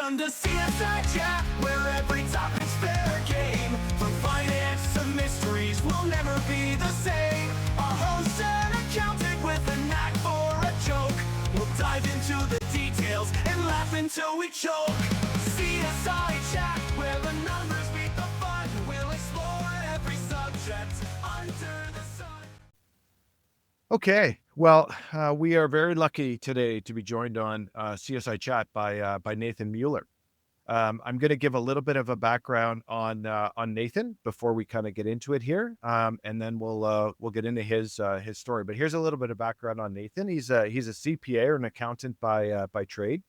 Welcome to CSI Chat, where every topic's fair game. From finance to mysteries, we'll never be the same. Our host an accountant with a knack for a joke. We'll dive into the details and laugh until we choke. CSI Chat, where the numbers beat the fun. We'll explore every subject under the sun. Okay, well, we are very lucky today to be joined on CSI Chat by Nathan Mueller. I'm going to give a little bit of a background on Nathan before we kind of get into it here, and then we'll get into his story. But here's a little bit of background on Nathan. He's a CPA or an accountant by trade,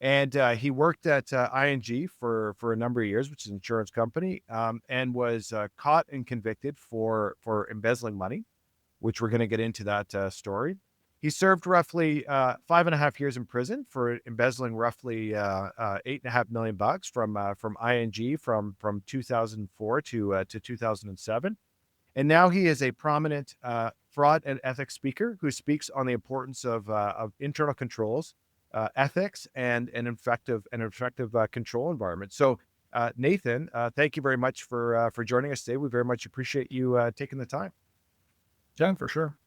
and he worked at ING for a number of years, which is an insurance company, and was caught and convicted for embezzling money, which we're going to get into that story. He served roughly 5.5 years in prison for embezzling roughly $8.5 million from ING from 2004 to 2007. And now he is a prominent fraud and ethics speaker who speaks on the importance of internal controls, ethics, and an effective control environment. So, Nathan, thank you very much for joining us today. We very much appreciate you taking the time. Yeah, for sure.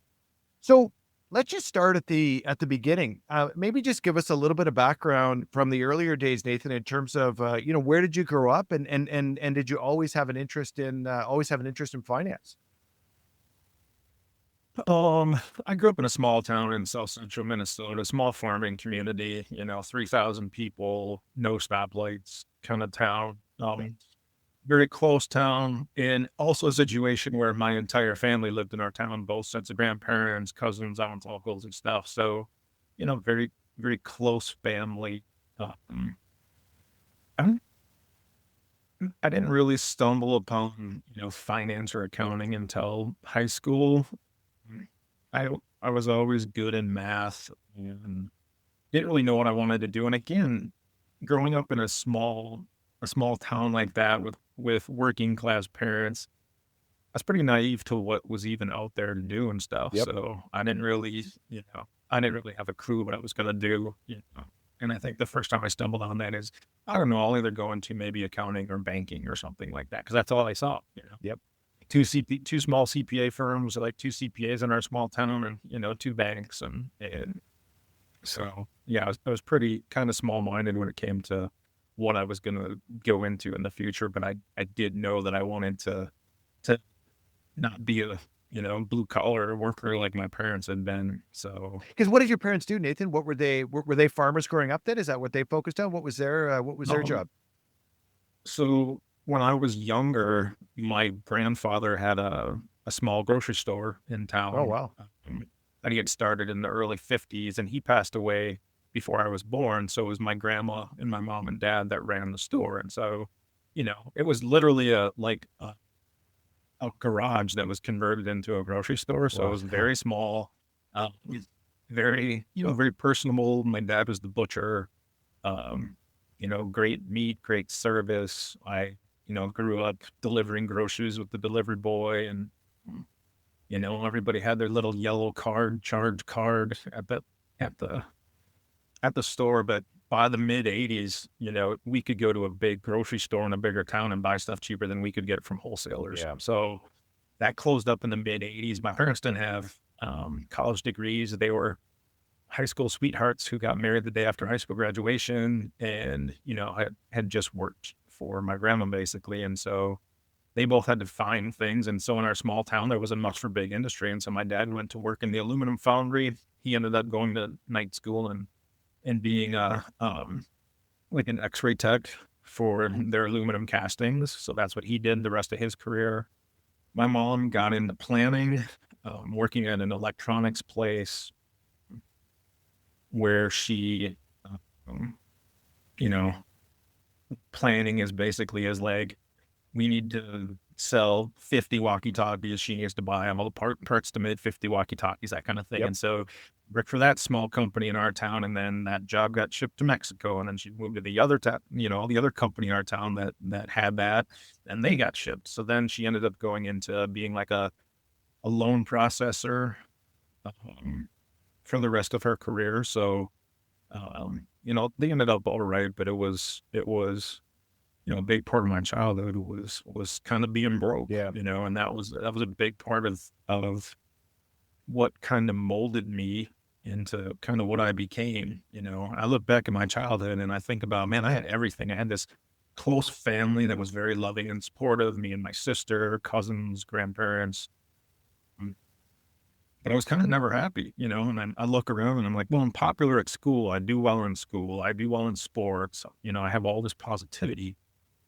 So let's just start at the beginning. Maybe just give us a little bit of background from the earlier days, Nathan, in terms of where did you grow up, and did you always have an interest in finance? I grew up in a small town in south central Minnesota, a small farming community. 3,000 people, no stoplights, kind of town. Very close town, and also a situation where my entire family lived in our town, both sets of grandparents, cousins, aunts, uncles, and stuff. So, very, very close family. I didn't really stumble upon, finance or accounting until high school. I was always good in math and didn't really know what I wanted to do. And again, growing up in a small town like that with working class parents, I was pretty naive to what was even out there to do and stuff. Yep. So I didn't really have a clue what I was going to do. And I think the first time I stumbled on that is, I don't know, I'll either go into maybe accounting or banking or something like that, because that's all I saw. Yep. Two small CPA firms, like two CPAs in our small town, and two banks, and so yeah, I was pretty kind of small minded when it came to what I was going to go into in the future, but I did know that I wanted to not be a blue collar worker like my parents had been. So, Because what did your parents do, Nathan? What were they farmers growing up then? Is that what they focused on? What was their job? So when I was younger, my grandfather had a small grocery store in town. Oh, wow. That he had started in the early 50s, and he passed away before I was born. So it was my grandma and my mom and dad that ran the store. And so, it was literally a garage that was converted into a grocery store. So Wow. It was very small, very, very personable. My dad was the butcher, great meat, great service. I, grew up delivering groceries with the delivery boy, and, everybody had their little yellow charge card at the store. But by the mid 80s, we could go to a big grocery store in a bigger town and buy stuff cheaper than we could get it from wholesalers. Yeah. So that closed up in the mid 80s. My parents didn't have college degrees. They were high school sweethearts who got married the day after high school graduation. And, I had just worked for my grandma basically. And so they both had to find things. And so in our small town, there wasn't much for big industry. And so my dad went to work in the aluminum foundry. He ended up going to night school and being like an x-ray tech for their aluminum castings. So that's what he did the rest of his career. My mom got into planning, working at an electronics place where she, planning is basically as like, we need to sell 50 walkie-talkies. She needs to buy all the parts to make 50 walkie-talkies, that kind of thing. Yep. And so worked for that small company in our town, and then that job got shipped to Mexico, and then she moved to the other the other company in our town that had that, and they got shipped. So then she ended up going into being like a loan processor for the rest of her career. So they ended up all right, but it was, a big part of my childhood was kind of being broke, Yeah. and that was a big part of what kind of molded me into kind of what I became. I look back at my childhood and I think about, man, I had everything. I had this close family that was very loving and supportive, me and my sister, cousins, grandparents. mm, But I was kind of never happy, and I look around and I'm like, well, I'm popular at school. I do well in school. I do well in sports. I have all this positivity,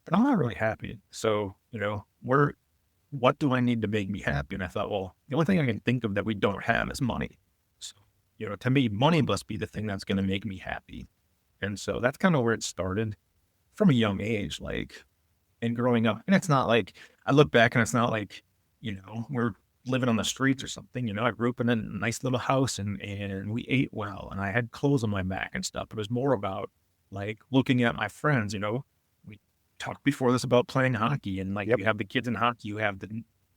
but I'm not really happy. So, what do I need to make me happy? And I thought, well, the only thing I can think of that we don't have is money. So, to me, money must be the thing that's going to make me happy. And so that's kind of where it started from a young age, like, and growing up. And it's not like I look back and it's not like, we're living on the streets or something. I grew up in a nice little house and we ate well and I had clothes on my back and stuff. It was more about like looking at my friends, we talked before this about playing hockey and like Yep. you have the kids in hockey, you have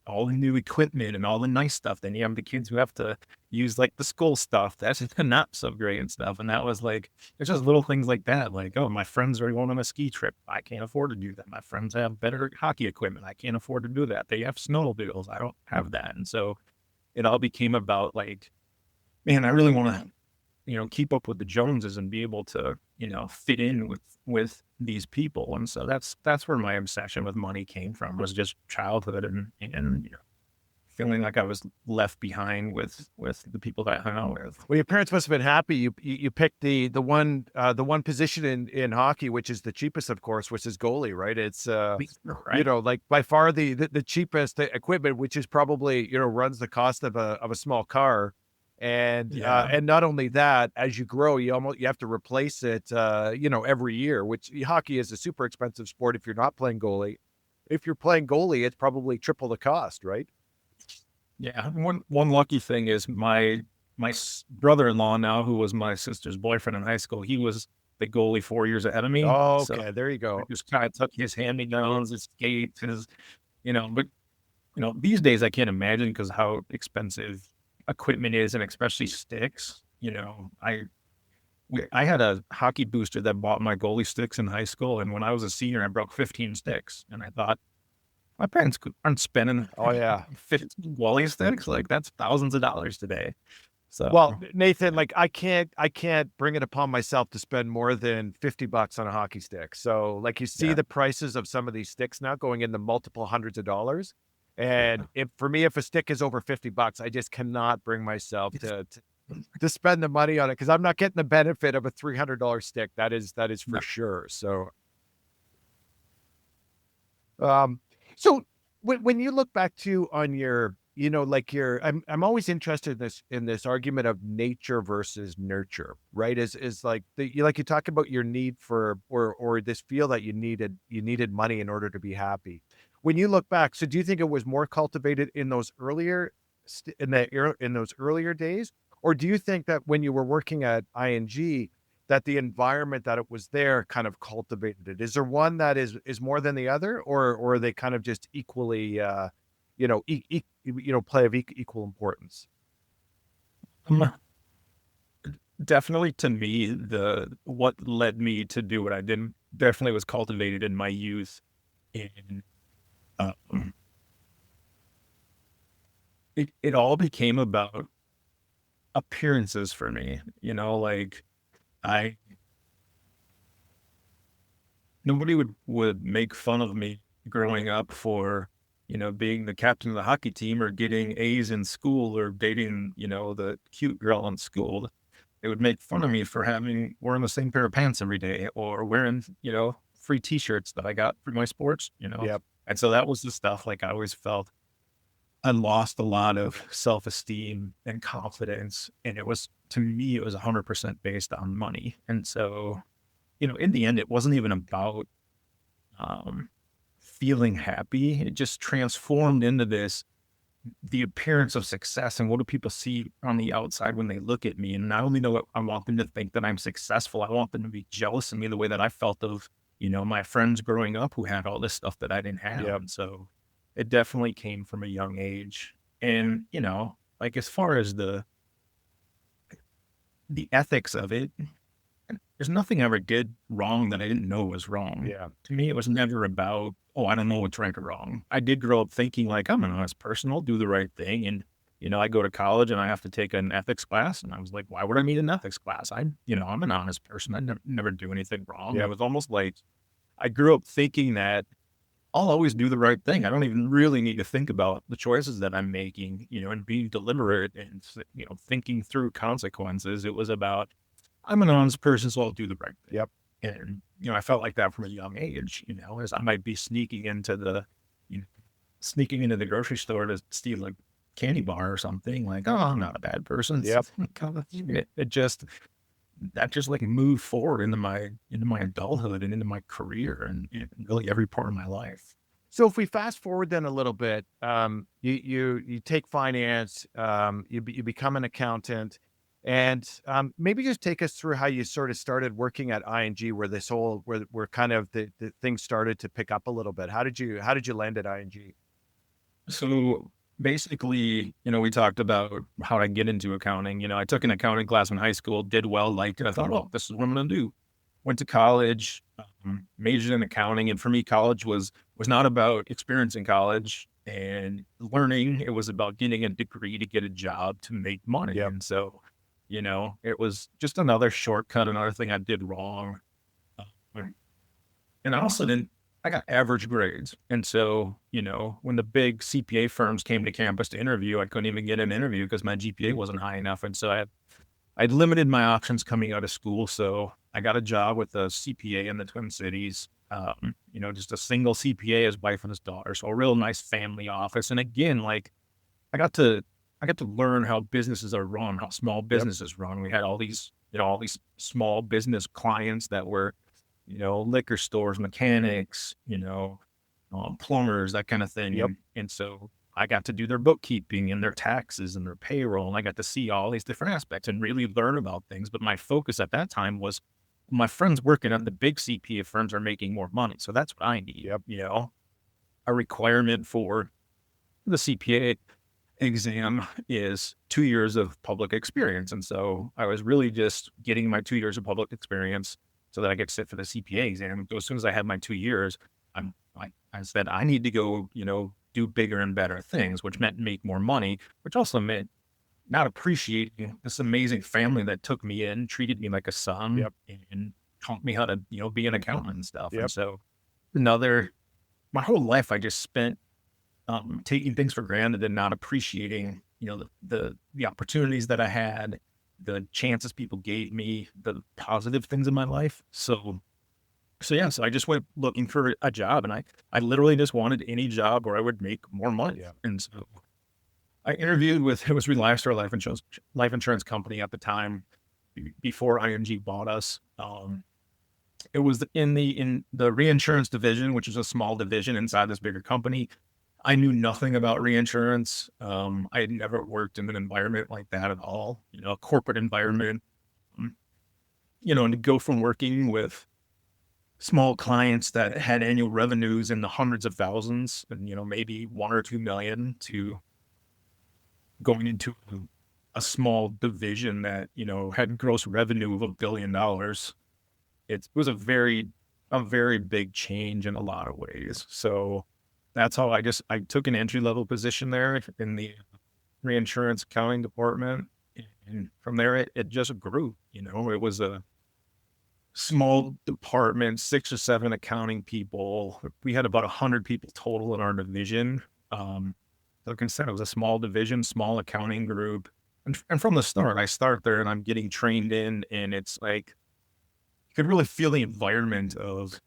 all the new equipment and all the nice stuff. Then you have the kids who have to use like the school stuff. That's not so great and stuff. And that was like, it's just little things like that. Like, oh, my friends are going on a ski trip. I can't afford to do that. My friends have better hockey equipment. I can't afford to do that. They have snowmobiles. I don't have that. And so it all became about like, man, I really want to, keep up with the Joneses and be able to, fit in with these people. And so that's where my obsession with money came from, was just childhood and feeling like I was left behind with the people that I hung out with. Well, your parents must have been happy. You picked the one position in hockey, which is the cheapest, of course, which is goalie, right? It's Right. like by far the cheapest equipment, which is probably runs the cost of a small car, Yeah. and not only that, as you grow, you have to replace it, every year. Which hockey is a super expensive sport if you're not playing goalie. If you're playing goalie, it's probably triple the cost, right? Yeah. One lucky thing is my brother-in-law now, who was my sister's boyfriend in high school, he was the goalie 4 years ahead of me. Oh, So okay, there you I go. just kind of took his hand-me-downs, his skates, but these days I can't imagine because how expensive equipment is, and especially sticks. I had a hockey booster that bought my goalie sticks in high school, and when I was a senior, I broke 15 sticks, and I thought my parents aren't spending Oh yeah. 15 goalie sticks, like that's thousands of dollars today. So Well, Nathan, like I can't bring it upon myself to spend more than $50 on a hockey stick. So, like you see yeah, the prices of some of these sticks now going into multiple hundreds of dollars. yeah. And if for me, if a stick is over $50, I just cannot bring myself to spend the money on it because I'm not getting the benefit of a $300 stick. That is for No. sure. Um, so when you look back to on your, like your, I'm always interested in this argument of nature versus nurture, right? Is like you talk about your need for or this feel that you needed money in order to be happy. When you look back, so do you think it was more cultivated in those earlier in those earlier days, or do you think that when you were working at ING that the environment that it was there kind of cultivated it? Is there one that is more than the other, or are they kind of just equally, play of equal importance? Um, Definitely to me, the what led me to do what I did definitely was cultivated in my youth. And um, it all became about appearances for me. Like I nobody would make fun of me growing up for, being the captain of the hockey team or getting A's in school or dating, the cute girl in school. They would make fun of me for wearing the same pair of pants every day or wearing, free t-shirts that I got for my sports. Yep. And so that was the stuff like I always felt I lost a lot of self-esteem and confidence. And to me, it was 100% based on money. And so, in the end, it wasn't even about um, feeling happy. It just transformed into the appearance of success and what do people see on the outside when they look at me. And I only know what I want them to think that I'm successful. I want them to be jealous of me the way that I felt of, my friends growing up who had all this stuff that I didn't have. Yep. And so it definitely came from a young age. And, like as far as the ethics of it, there's nothing I ever did wrong that I didn't know was wrong. Yeah. To me, it was never about, oh, I don't know what's right or wrong. I did grow up thinking like, I'm an honest person, I'll do the right thing. And, I go to college and I have to take an ethics class. And I was like, why would I need an ethics class? I'm an honest person. I never do anything wrong. Yeah. It was almost like I grew up thinking that I'll always do the right thing. I don't even really need to think about the choices that I'm making, and being deliberate and, thinking through consequences. It was about, I'm an honest person, so I'll do the right thing. Yep. And, I felt like that from a young age, as I might be sneaking into the grocery store to steal a candy bar or something, like, oh, I'm not a bad person. Yep. That just like moved forward into my adulthood and into my career and really every part of my life. So if we fast forward then a little bit, you take finance, you become an accountant, and maybe just take us through how you sort of started working at ING, where where kind of the things started to pick up a little bit. How did you land at ING? So basically, we talked about how I get into accounting. I took an accounting class in high school, did well, liked it. I thought, oh, this is what I'm going to do. Went to college, majored in accounting. And for me, college was not about experience in college and learning. It was about getting a degree to get a job to make money. Yep. And so, it was just another shortcut, another thing I did wrong. And I also I got average grades. And so, when the big CPA firms came to campus to interview, I couldn't even get an interview because my GPA wasn't high enough. And so I'd limited my options coming out of school. So I got a job with a CPA in the Twin Cities, just a single CPA, his wife and his daughter. So a real nice family office. And again, like I got to learn how businesses are run, how small businesses run. We had all these small business clients that were, liquor stores, mechanics, plumbers, that kind of thing. Yep. And so I got to do their bookkeeping and their taxes and their payroll. And I got to see all these different aspects and really learn about things. But my focus at that time was my friends working at the big CPA firms are making more money. So that's what I need. Yep. A requirement for the CPA exam is 2 years of public experience. And so I was really just getting my 2 years of public experience so that I could sit for the CPA exam. So as soon as I had my 2 years, I said, I need to go, do bigger and better things, which meant make more money, which also meant not appreciating this amazing family that took me in, treated me like a son, Yep. and taught me how to, be an accountant and stuff. Yep. And so my whole life, I just spent taking things for granted and not appreciating, the opportunities that I had, the chances people gave me, the positive things in my life. So I just went looking for a job, and I literally just wanted any job where I would make more money. Yeah. And so I interviewed it was Reliastar life insurance company at the time before ING bought us. It was in the reinsurance division, which is a small division inside this bigger company. I knew nothing about reinsurance. I had never worked in an environment like that at all, a corporate environment, and to go from working with small clients that had annual revenues in the hundreds of thousands and, maybe 1 or 2 million to going into a small division that, had gross revenue of $1 billion. It was a very big change in a lot of ways. So that's how I took an entry-level position there in the reinsurance accounting department. And from there, it just grew. It was a small department, 6 or 7 accounting people. We had about 100 people total in our division. Like I said, it was a small division, small accounting group. And from the start, I start there and I'm getting trained in, and it's like, you could really feel the environment of,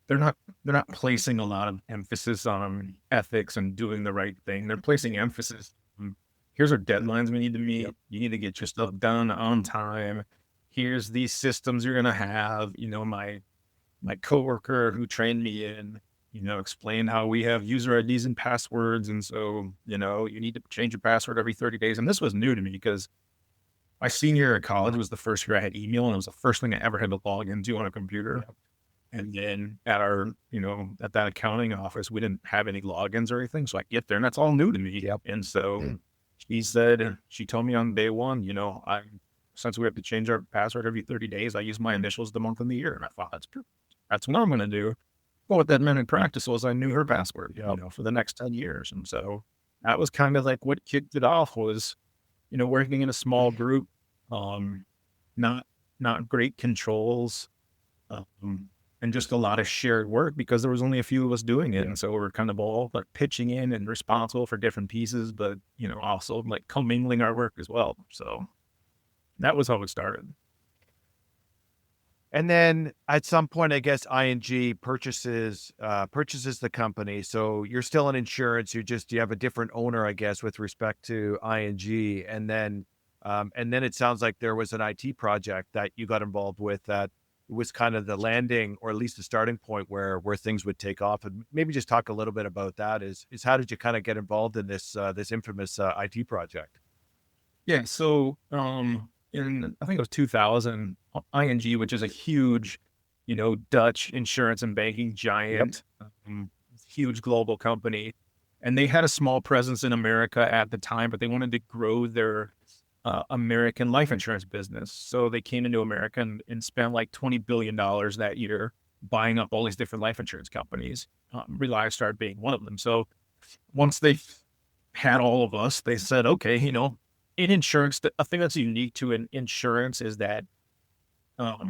they're not placing a lot of emphasis on ethics and doing the right thing. They're placing emphasis on, here's our deadlines we need to meet. Yep. You need to get your stuff done on time. Here's these systems you're going to have. My coworker who trained me in, explained how we have user IDs and passwords. And so, you need to change your password every 30 days. And this was new to me because my senior year at college was the first year I had email, and it was the first thing I ever had to log into on a computer. Yep. And then at our, at that accounting office, we didn't have any logins or anything. So I get there and that's all new to me. Yep. And so she told me on day one, since we have to change our password every 30 days, I use my initials, the month and the year. And I thought, that's what I'm going to do. But what that meant in practice was I knew her password, for the next 10 years. And so that was kind of like what kicked it off was, working in a small group, not great controls, and just a lot of shared work because there was only a few of us doing it. And so we're kind of all like pitching in and responsible for different pieces, but, also like commingling our work as well. So that was how it started. And then at some point, I guess ING purchases the company. So you're still in insurance. You have a different owner, I guess, with respect to ING. And then it sounds like there was an IT project that you got involved with that was kind of the landing, or at least the starting point where things would take off. And maybe just talk a little bit about that. Is how did you kind of get involved in this infamous IT project? Yeah. So, in, I think it was 2000, ING, which is a huge, Dutch insurance and banking giant, huge global company. And they had a small presence in America at the time, but they wanted to grow their American life insurance business. So they came into America and spent like $20 billion that year buying up all these different life insurance companies, ReliStar being one of them. So once they had all of us, they said, okay, in insurance, a thing that's unique to an insurance is that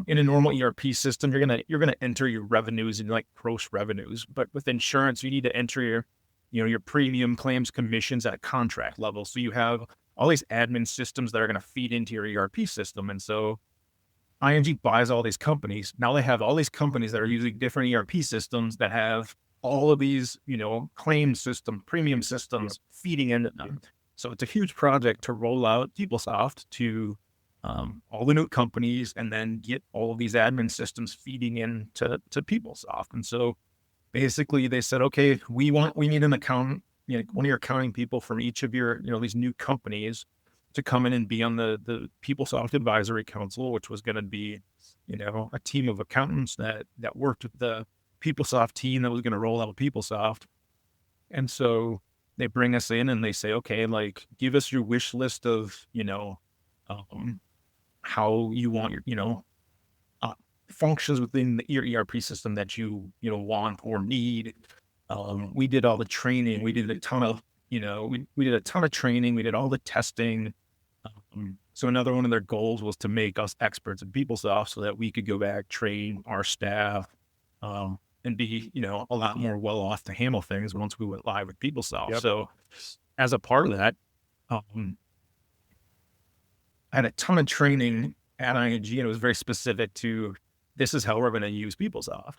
in a normal ERP system, you're gonna enter your revenues and like gross revenues, but with insurance, you need to enter your premium, claims, commissions at contract level. So you have all these admin systems that are going to feed into your ERP system, and so ING buys all these companies. Now they have all these companies that are using different ERP systems that have all of these, claim system, premium systems feeding into them. So it's a huge project to roll out PeopleSoft to all the new companies and then get all of these admin systems feeding into PeopleSoft. And so basically they said, okay, we need an accountant, one of your accounting people from each of your, these new companies to come in and be on the PeopleSoft Advisory Council, which was going to be, a team of accountants that worked with the PeopleSoft team that was going to roll out PeopleSoft. And so they bring us in and they say, okay, like give us your wish list of, how you want your, functions within your ERP system that you want or need. We did all the training. We did a ton of, we did a ton of training. We did all the testing. So another one of their goals was to make us experts in PeopleSoft so that we could go back, train our staff, and be, a lot more well off to handle things once we went live with PeopleSoft. Yep. So as a part of that, I had a ton of training at ING, and it was very specific to this is how we're going to use PeopleSoft.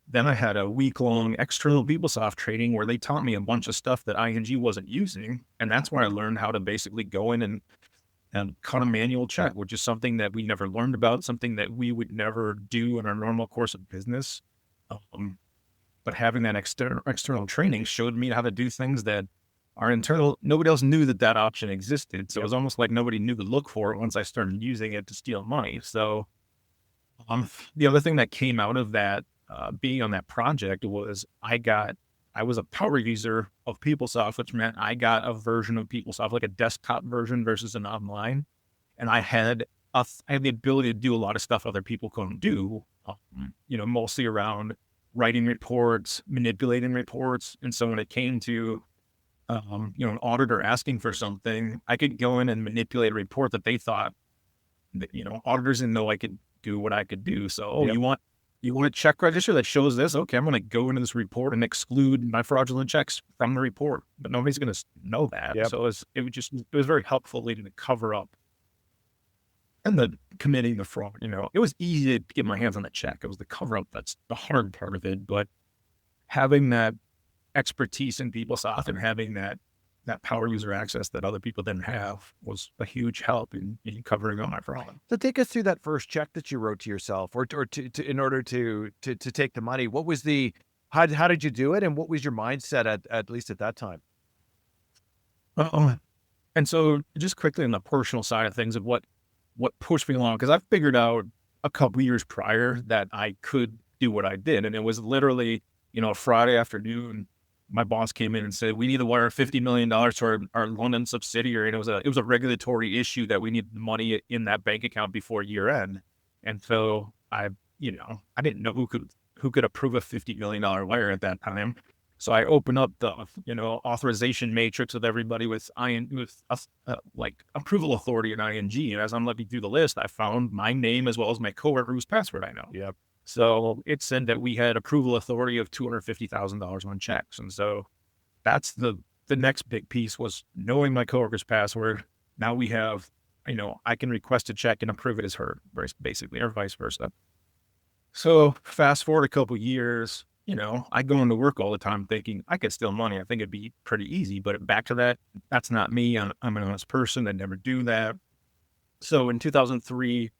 Then I had a week-long external PeopleSoft training where they taught me a bunch of stuff that ING wasn't using. And that's where I learned how to basically go in and cut a manual check, which is something that we never learned about, something that we would never do in our normal course of business. But having that external training showed me how to do things that our internal, nobody else knew that option existed. So it was almost like nobody knew to look for it once I started using it to steal money. So the other thing that came out of that, being on that project was I was a power user of PeopleSoft, which meant I got a version of PeopleSoft, like a desktop version versus an online. And I had the ability to do a lot of stuff other people couldn't do, mostly around writing reports, manipulating reports. And so when it came to, an auditor asking for something, I could go in and manipulate a report that they thought that, auditors didn't know I could do what I could do. So, you want a check register that shows this? Okay, I'm going to go into this report and exclude my fraudulent checks from the report, but nobody's going to know that. Yep. So it was very helpful leading to cover up and the committing the fraud. It was easy to get my hands on that check. It was the cover up that's the hard part of it. But having that expertise in PeopleSoft and having that power user access that other people didn't have was a huge help in covering up my fraud. So take us through that first check that you wrote to yourself, or to in order to take the money. What was how did you do it, and what was your mindset at least at that time? And so just quickly on the personal side of things of what pushed me along, because I figured out a couple years prior that I could do what I did, and it was literally a Friday afternoon. my boss came in and said, we need to wire $50 million to our London subsidiary. And it was a regulatory issue that we needed the money in that bank account before year end. And so I didn't know who could approve a $50 million wire at that time. So I opened up the, authorization matrix with everybody with like approval authority at ING. And as I'm looking through the list, I found my name as well as my coworker whose password I know. Yep. So it said that we had approval authority of $250,000 on checks. And so that's the next big piece was knowing my coworker's password. Now we have, I can request a check and approve it as her, basically, or vice versa. So fast forward a couple years, I go into work all the time thinking I could steal money. I think it'd be pretty easy, but back to that, that's not me. I'm an honest person. I'd never do that. So in 2003,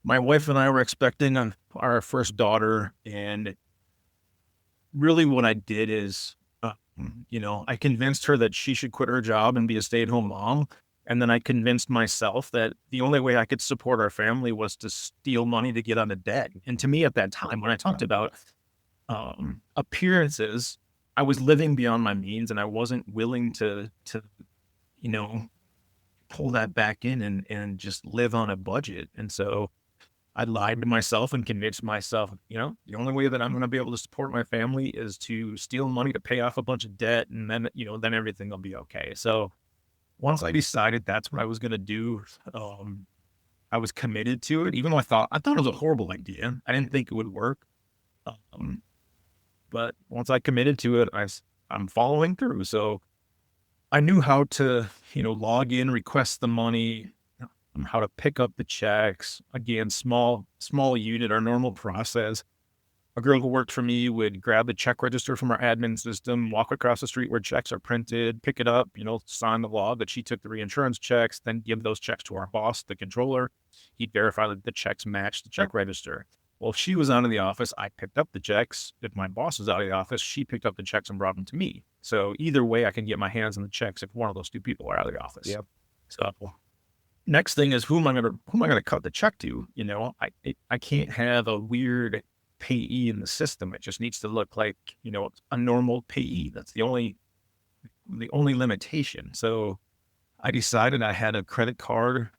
my wife and I were expecting our first daughter. And really what I did is, I convinced her that she should quit her job and be a stay-at-home mom. And then I convinced myself that the only way I could support our family was to steal money to get out of debt. And to me at that time, when I talked about appearances, I was living beyond my means and I wasn't willing to pull that back in and just live on a budget. And so I lied to myself and convinced myself, the only way that I'm going to be able to support my family is to steal money to pay off a bunch of debt. And then, then everything will be okay. So once I decided that's what I was going to do, I was committed to it, even though I thought it was a horrible idea. I didn't think it would work. But once I committed to it, I'm following through. So I knew how to, log in, request the money, how to pick up the checks. Again, small unit, our normal process. A girl who worked for me would grab the check register from our admin system, walk across the street where checks are printed, pick it up, sign the log that she took the reinsurance checks, then give those checks to our boss, the controller. He'd verify that the checks matched the check register. Well, if she was out of the office, I picked up the checks. If my boss was out of the office, she picked up the checks and brought them to me. So either way, I can get my hands on the checks if one of those two people are out of the office. Yep. So next thing is who am I gonna cut the check to? I can't have a weird payee in the system. It just needs to look like, a normal payee. That's the only limitation. So I decided I had a credit card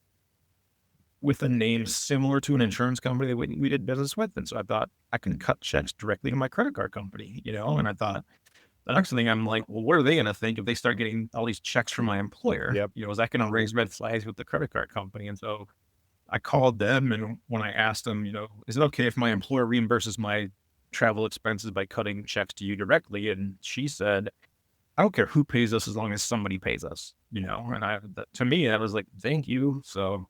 with a name similar to an insurance company that we did business with. And so I thought I can cut checks directly to my credit card company, and I thought the next thing I'm like, well, what are they going to think if they start getting all these checks from my employer? Yep. Is that going to raise red flags with the credit card company? And so I called them, and when I asked them, is it okay if my employer reimburses my travel expenses by cutting checks to you directly? And she said, I don't care who pays us as long as somebody pays us, and to me, that was like, thank you. So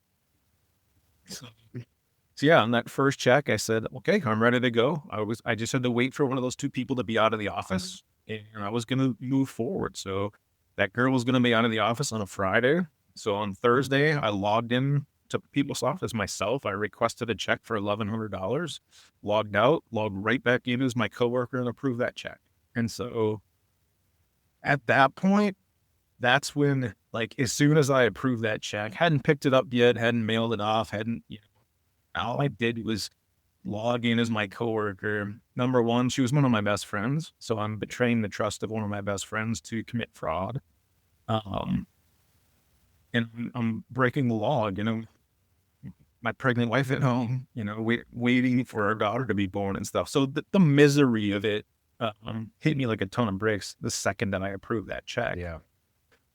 yeah, on that first check, I said, okay, I'm ready to go. I just had to wait for one of those two people to be out of the office, and I was going to move forward. So that girl was going to be out of the office on a Friday. So on Thursday, I logged in to PeopleSoft as myself. I requested a check for $1,100, logged out, logged right back in as my coworker and approved that check. And so at that point, that's when, like, as soon as I approved that check, hadn't picked it up yet, hadn't mailed it off, all I did was log in as my coworker. Number one, she was one of my best friends. So I'm betraying the trust of one of my best friends to commit fraud. And I'm breaking the law, my pregnant wife at home, waiting for our daughter to be born and stuff. So the misery of it hit me like a ton of bricks the second that I approved that check. Yeah.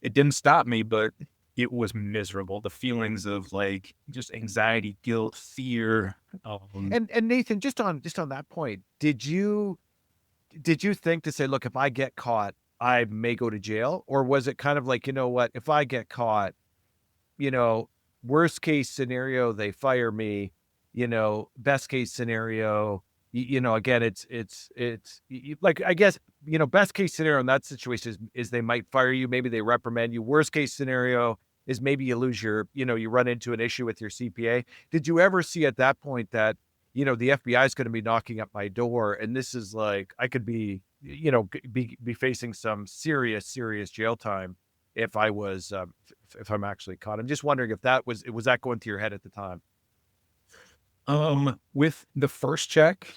It didn't stop me, but it was miserable. The feelings of like just anxiety, guilt, fear. And Nathan, just on that point, did you think to say, look, if I get caught, I may go to jail? Or was it kind of like, what, if I get caught, worst case scenario, they fire me, best case scenario, again, it's like, I guess, best case scenario in that situation is they might fire you. Maybe they reprimand you. Worst case scenario is maybe you lose your, you run into an issue with your CPA. Did you ever see at that point that, the FBI is going to be knocking at my door and this is like, I could be, be facing some serious jail time if I was, if I'm actually caught? I'm just wondering if was that going through your head at the time? With the first check,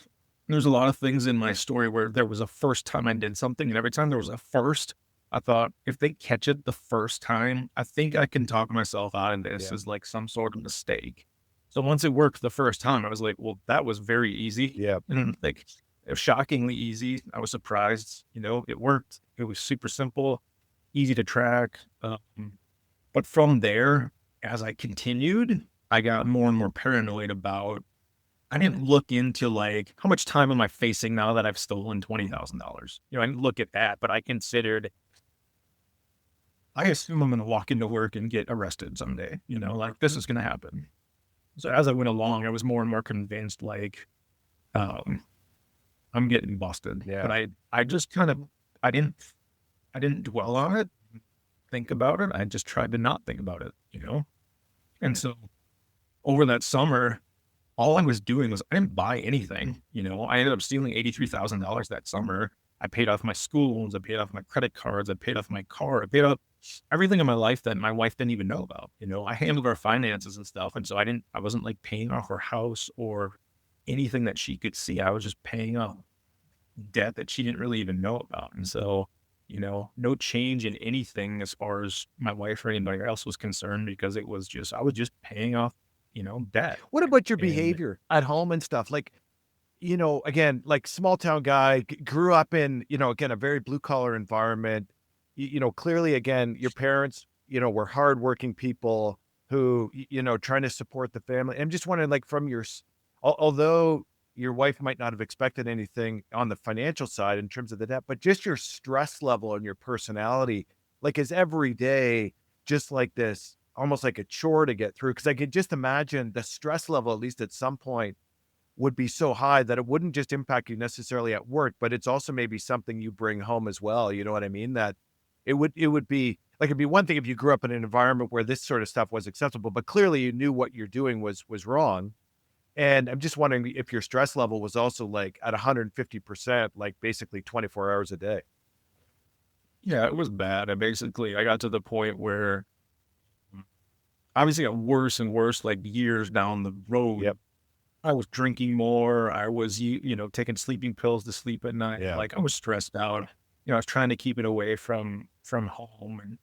There's a lot of things in my story where there was a first time I did something, and every time there was a first, I thought, if they catch it the first time, I think I can talk myself out of this Yeah. as like some sort of mistake. So once it worked the first time, I was like, well, that was very easy. Yeah. And like, it was shockingly easy. I was surprised, it worked. It was super simple, easy to track. But from there, as I continued, I got more and more paranoid about, I didn't look into like, how much time am I facing now that I've stolen $20,000? I didn't look at that, but I considered, I assume I'm going to walk into work and get arrested someday, like this is going to happen. So as I went along, I was more and more convinced like, I'm getting busted. Yeah. But I just kind of, I didn't dwell on it, think about it. I just tried to not think about it, And so over that summer, all I was doing was I didn't buy anything. I ended up stealing $83,000 that summer. I paid off my school loans. I paid off my credit cards. I paid off my car. I paid off everything in my life that my wife didn't even know about. I handled our finances and stuff. And so I wasn't like paying off her house or anything that she could see. I was just paying off debt that she didn't really even know about. And so, no change in anything as far as my wife or anybody else was concerned, because I was just paying off, debt. What about your And behavior at home and stuff? Like, again, like small town guy, grew up in, again, a very blue collar environment. Clearly, again, your parents, were hardworking people who, trying to support the family. I'm just wondering, like, from although your wife might not have expected anything on the financial side in terms of the debt, but just your stress level and your personality, like, is every day just like this, almost like a chore to get through? Because I could just imagine the stress level, at least at some point, would be so high that it wouldn't just impact you necessarily at work, but it's also maybe something you bring home as well. You know what I mean? That it would be like, it'd be one thing if you grew up in an environment where this sort of stuff was acceptable, but clearly you knew what you're doing was wrong. And I'm just wondering if your stress level was also like at 150%, like basically 24 hours a day. yeah, it was bad. I got to the point where obviously got worse and worse, like years down the road. Yep. I was drinking more. I was, taking sleeping pills to sleep at night. Yeah. Like I was stressed out. I was trying to keep it away from home,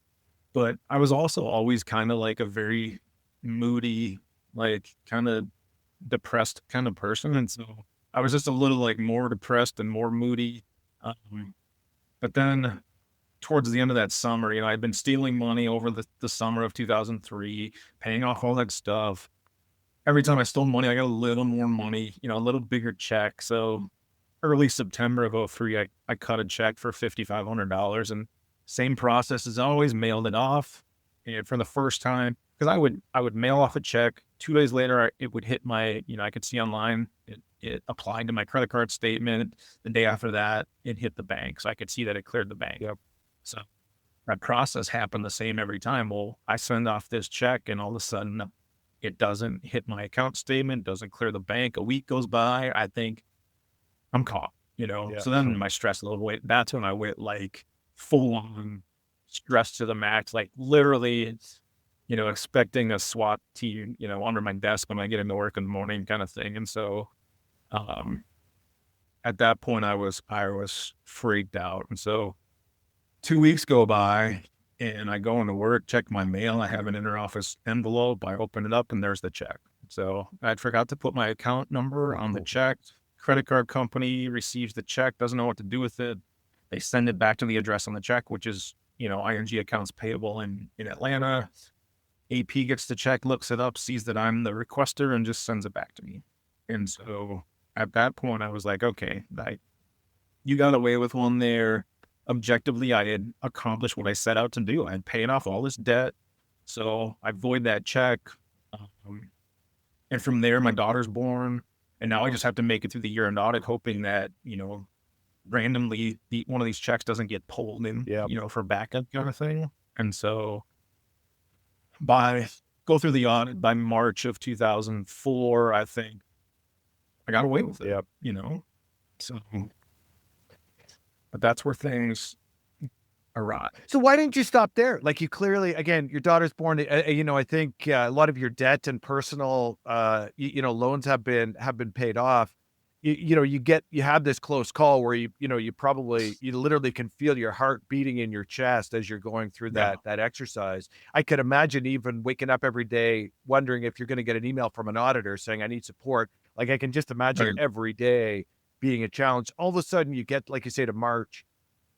but I was also always kind of like a very moody, like kind of depressed kind of person, and so I was just a little like more depressed and more moody. But then towards the end of that summer, I'd been stealing money over the summer of 2003, paying off all that stuff. Every time I stole money, I got a little more money, a little bigger check. So early September of '03, I cut a check for $5,500, and same process as always, mailed it off. And for the first time, because I would mail off a check 2 days later, it would hit my, I could see online, it applied to my credit card statement. The day after that, it hit the bank. So I could see that it cleared the bank. Yep. So that process happened the same every time. Well, I send off this check and all of a sudden it doesn't hit my account statement, doesn't clear the bank. A week goes by. I think I'm caught, Yeah. So then my stress level went, that's when I went like full on stress to the max, like literally, expecting a SWAT team, under my desk when I get into work in the morning kind of thing. And so, at that point I was freaked out. And so 2 weeks go by and I go into work, check my mail. I have an interoffice envelope. I open it up and there's the check. So I forgot to put my account number on the check. Credit card company receives the check, doesn't know what to do with it. They send it back to the address on the check, which is, ING accounts payable in Atlanta. AP gets the check, looks it up, sees that I'm the requester, and just sends it back to me. And so at that point, I was like, okay, you got away with one there. Objectively, I had accomplished what I set out to do. I had paid off all this debt. So I void that check. And from there, my daughter's born. And now I just have to make it through the year-end audit, hoping that, randomly one of these checks doesn't get pulled in, Yep. For backup kind of thing. And so go through the audit by March of 2004, I think I got away with it, Yep. So, but that's where things are. So why didn't you stop there? Like, you clearly, again, your daughter's born. I think a lot of your debt and personal, loans have been paid off. you have this close call where you literally can feel your heart beating in your chest as you're going through Yeah. that exercise. I could imagine even waking up every day wondering if you're going to get an email from an auditor saying I need support. Like, I can just imagine Right. every day being a challenge. All of a sudden you get, like you say, to March,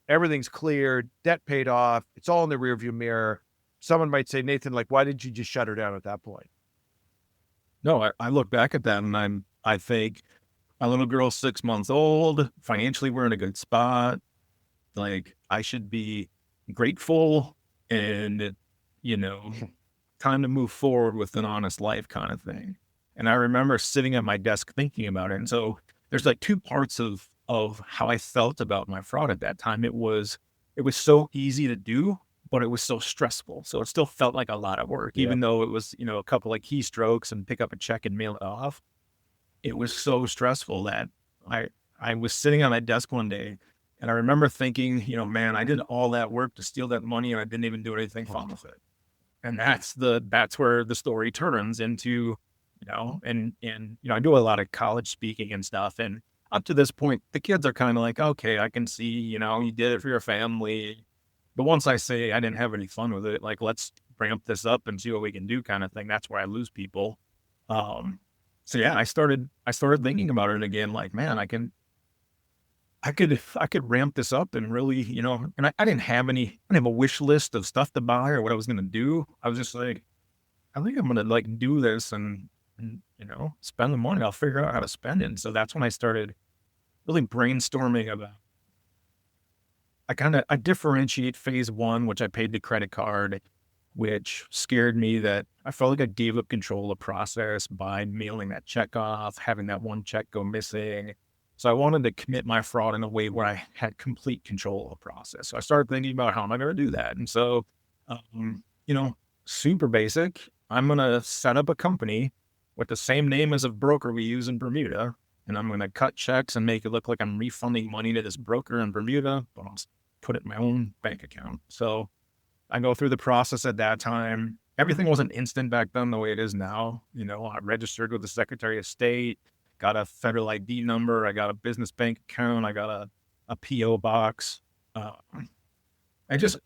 everything's cleared, debt paid off, it's all in the rearview mirror. Someone might say, Nathan, like, why did you just shut her down at that point? No, I look back at that and I think my little girl's 6 months old. Financially, we're in a good spot. Like, I should be grateful and, you know, time to move forward with an honest life kind of thing. And I remember sitting at my desk thinking about it. And so there's like two parts of how I felt about my fraud at that time. It was so easy to do, but it was so stressful. So it still felt like a lot of work, Yeah. even though it was, a couple of keystrokes and pick up a check and mail it off. It was so stressful that I was sitting on my desk one day and I remember thinking, man, I did all that work to steal that money and I didn't even do anything fun with it. And that's where the story turns into, I do a lot of college speaking and stuff. And up to this point, the kids are kind of like, okay, I can see, you did it for your family. But once I say I didn't have any fun with it, like, let's ramp this up and see what we can do kind of thing. That's where I lose people. So yeah, I started thinking about it again, like, man, I could ramp this up and really, and I didn't have a wish list of stuff to buy or what I was going to do. I was just like, I think I'm going to like do this and, spend the money. I'll figure out how to spend it. And so that's when I started really brainstorming about, I differentiate phase one, which I paid the credit card, which scared me that I felt like I gave up control of the process by mailing that check off, having that one check go missing. So I wanted to commit my fraud in a way where I had complete control of the process. So I started thinking about how am I going to do that? And so, super basic. I'm going to set up a company with the same name as a broker we use in Bermuda. And I'm going to cut checks and make it look like I'm refunding money to this broker in Bermuda, but I'll put it in my own bank account. So I go through the process at that time. Everything wasn't instant back then the way it is now. I registered with the Secretary of State, got a federal ID number. I got a business bank account. I got a PO box. A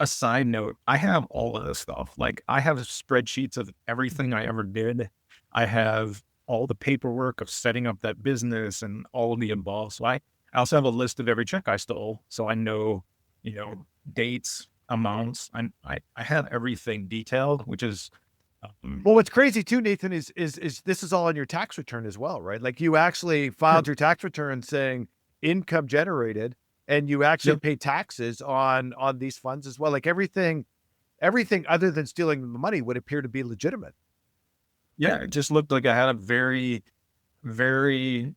side note, I have all of this stuff. Like, I have spreadsheets of everything I ever did. I have all the paperwork of setting up that business and all of the above. So I also have a list of every check I stole. So I know, dates, amounts. I have everything detailed, which is, Well, what's crazy too, Nathan, is this is all on your tax return as well, right? Like, you actually filed your tax return saying income generated, and you actually Yep. pay taxes on these funds as well. Like, everything other than stealing the money would appear to be legitimate. Yeah, it just looked like I had a very, very,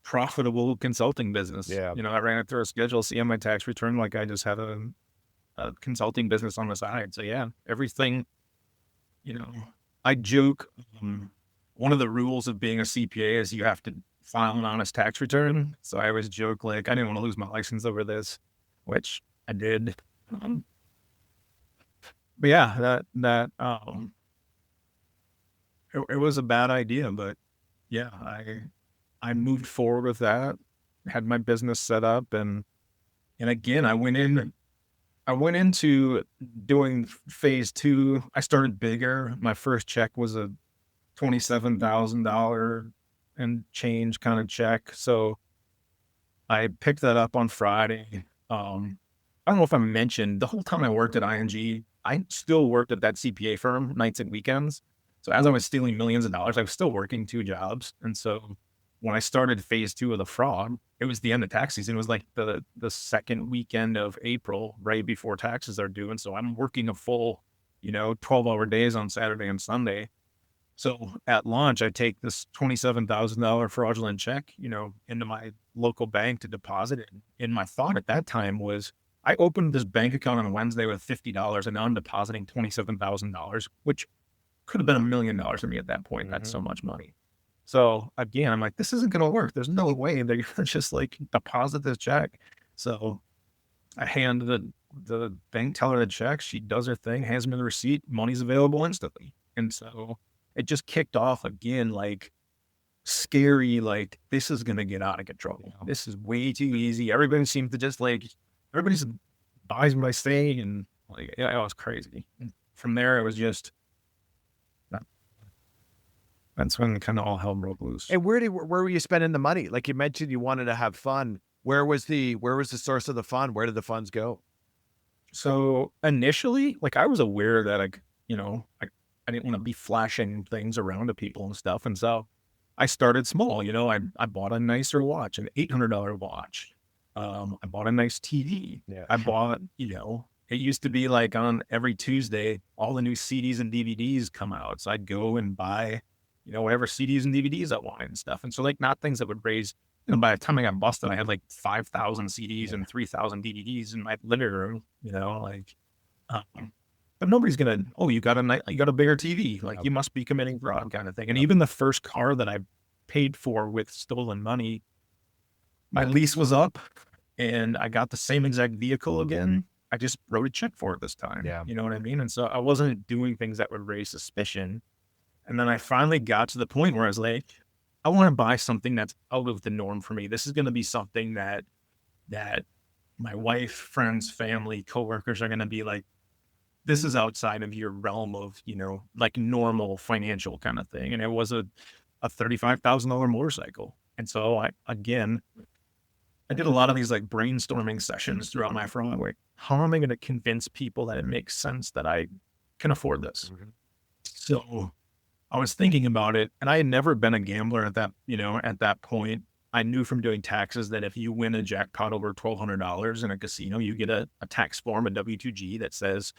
profitable consulting business. Yeah. I ran it through a Schedule C on my tax return, like I just had a consulting business on the side. So yeah, everything, I joke, one of the rules of being a CPA is you have to file an honest tax return. So I always joke, like, I didn't want to lose my license over this, which I did. But yeah, it was a bad idea, but yeah, I moved forward with that, had my business set up, and again, I went into doing phase two. I started bigger. My first check was a $27,000 and change kind of check. So I picked that up on Friday. I don't know if I mentioned the whole time I worked at ING, I still worked at that CPA firm nights and weekends. So as I was stealing millions of dollars, I was still working two jobs. And so when I started phase two of the fraud, it was the end of tax season. It was like the second weekend of April, right before taxes are due. And so I'm working a full, 12-hour days on Saturday and Sunday. So at launch, I take this $27,000 fraudulent check, into my local bank to deposit it. And my thought at that time was, I opened this bank account on a Wednesday with $50 and now I'm depositing $27,000, which could have been $1 million to me at that point. That's so much money. So again, I'm like, this isn't going to work. There's no way they're going to just like deposit this check. So I hand the bank teller the check. She does her thing, hands me the receipt. Money's available instantly. And so it just kicked off again, like scary, like, this is going to get out of control. This is way too easy. Everybody seems to just like, everybody just buys what I say. And like, yeah, it was crazy. And from there, it was just, that's when kind of all hell broke loose. And where were you spending the money? Like you mentioned, you wanted to have fun. Where was the source of the fun? Where did the funds go? So initially, like I was aware that like, I didn't want to be flashing things around to people and stuff. And so I started small, I bought a nicer watch, an $800 watch. I bought a nice TV. Yeah. I bought, it used to be like on every Tuesday, all the new CDs and DVDs come out. So I'd go and buy, whatever CDs and DVDs I wanted and stuff. And so like not things that would raise, by the time I got busted, I had like 5,000 CDs and 3,000 DVDs in my living room, but nobody's gonna, oh, you got a bigger TV. Like you must be committing fraud kind of thing. And even the first car that I paid for with stolen money, my lease was up and I got the same exact vehicle again. I just wrote a check for it this time. Yeah. You know what I mean? And so I wasn't doing things that would raise suspicion. And then I finally got to the point where I was like, I want to buy something that's out of the norm for me. This is going to be something that my wife, friends, family, coworkers are going to be like, this is outside of your realm of, like normal financial kind of thing. And it was a $35,000 motorcycle. And so I did a lot of these like brainstorming sessions throughout my fraud. Like, how am I going to convince people that it makes sense that I can afford this? Mhm. So I was thinking about it, and I had never been a gambler at that point. I knew from doing taxes that if you win a jackpot over $1,200 in a casino, you get a tax form, a W-2G that says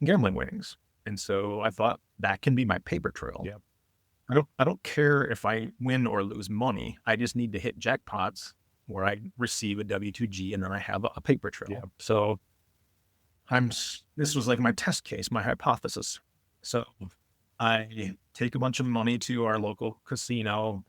gambling winnings. And so I thought that can be my paper trail. Yeah. I don't care if I win or lose money. I just need to hit jackpots where I receive a W-2G and then I have a paper trail. Yeah. So this was like my test case, my hypothesis. So I take a bunch of money to our local casino,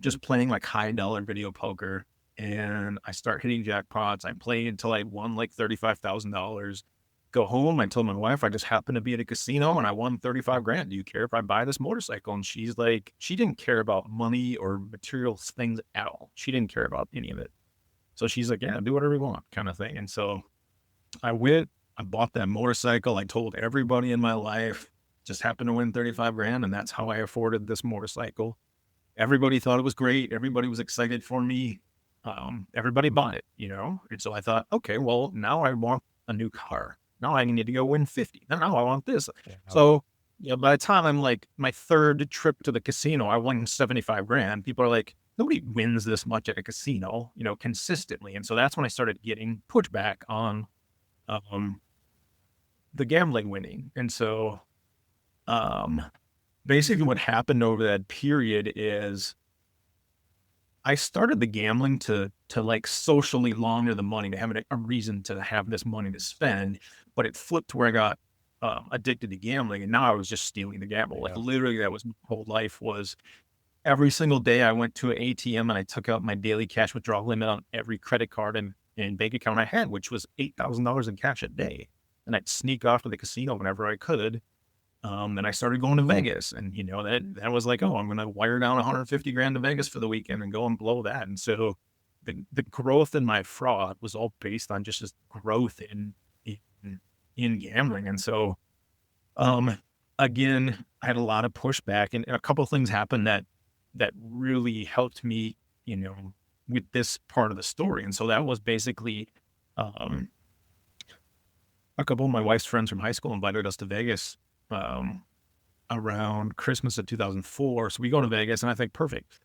just playing like high dollar video poker. And I start hitting jackpots. I play until I won like $35,000. Go home. I told my wife, I just happened to be at a casino and I won 35 grand. Do you care if I buy this motorcycle? And she's like, she didn't care about money or material things at all. She didn't care about any of it. So she's like, yeah, do whatever you want kind of thing. And so I went, I bought that motorcycle. I told everybody in my life, just happened to win 35 grand. And that's how I afforded this motorcycle. Everybody thought it was great. Everybody was excited for me. Everybody bought it, And so I thought, okay, well, now I want a new car. Now I need to go win 50. Now I want this. Yeah. So, by the time I'm like my third trip to the casino, I won 75 grand. People are like, nobody wins this much at a casino, consistently. And so that's when I started getting pushback on, the gambling winning. And so, basically what happened over that period is I started the gambling to like socially launder the money, to have a reason to have this money to spend, but it flipped where I got addicted to gambling, and now I was just stealing the gamble. Like literally, that was my whole life. Was every single day I went to an ATM and I took out my daily cash withdrawal limit on every credit card and bank account I had, which was $8,000 in cash a day, and I'd sneak off to the casino whenever I could. Then I started going to Vegas, and that was like, oh, I'm going to wire down 150 grand to Vegas for the weekend and go and blow that. And so the growth in my fraud was all based on just this growth in gambling. And so, again, I had a lot of pushback, and a couple of things happened that really helped me, with this part of the story. And so that was basically, a couple of my wife's friends from high school invited us to Vegas around Christmas of 2004. So we go to Vegas, and I think, perfect.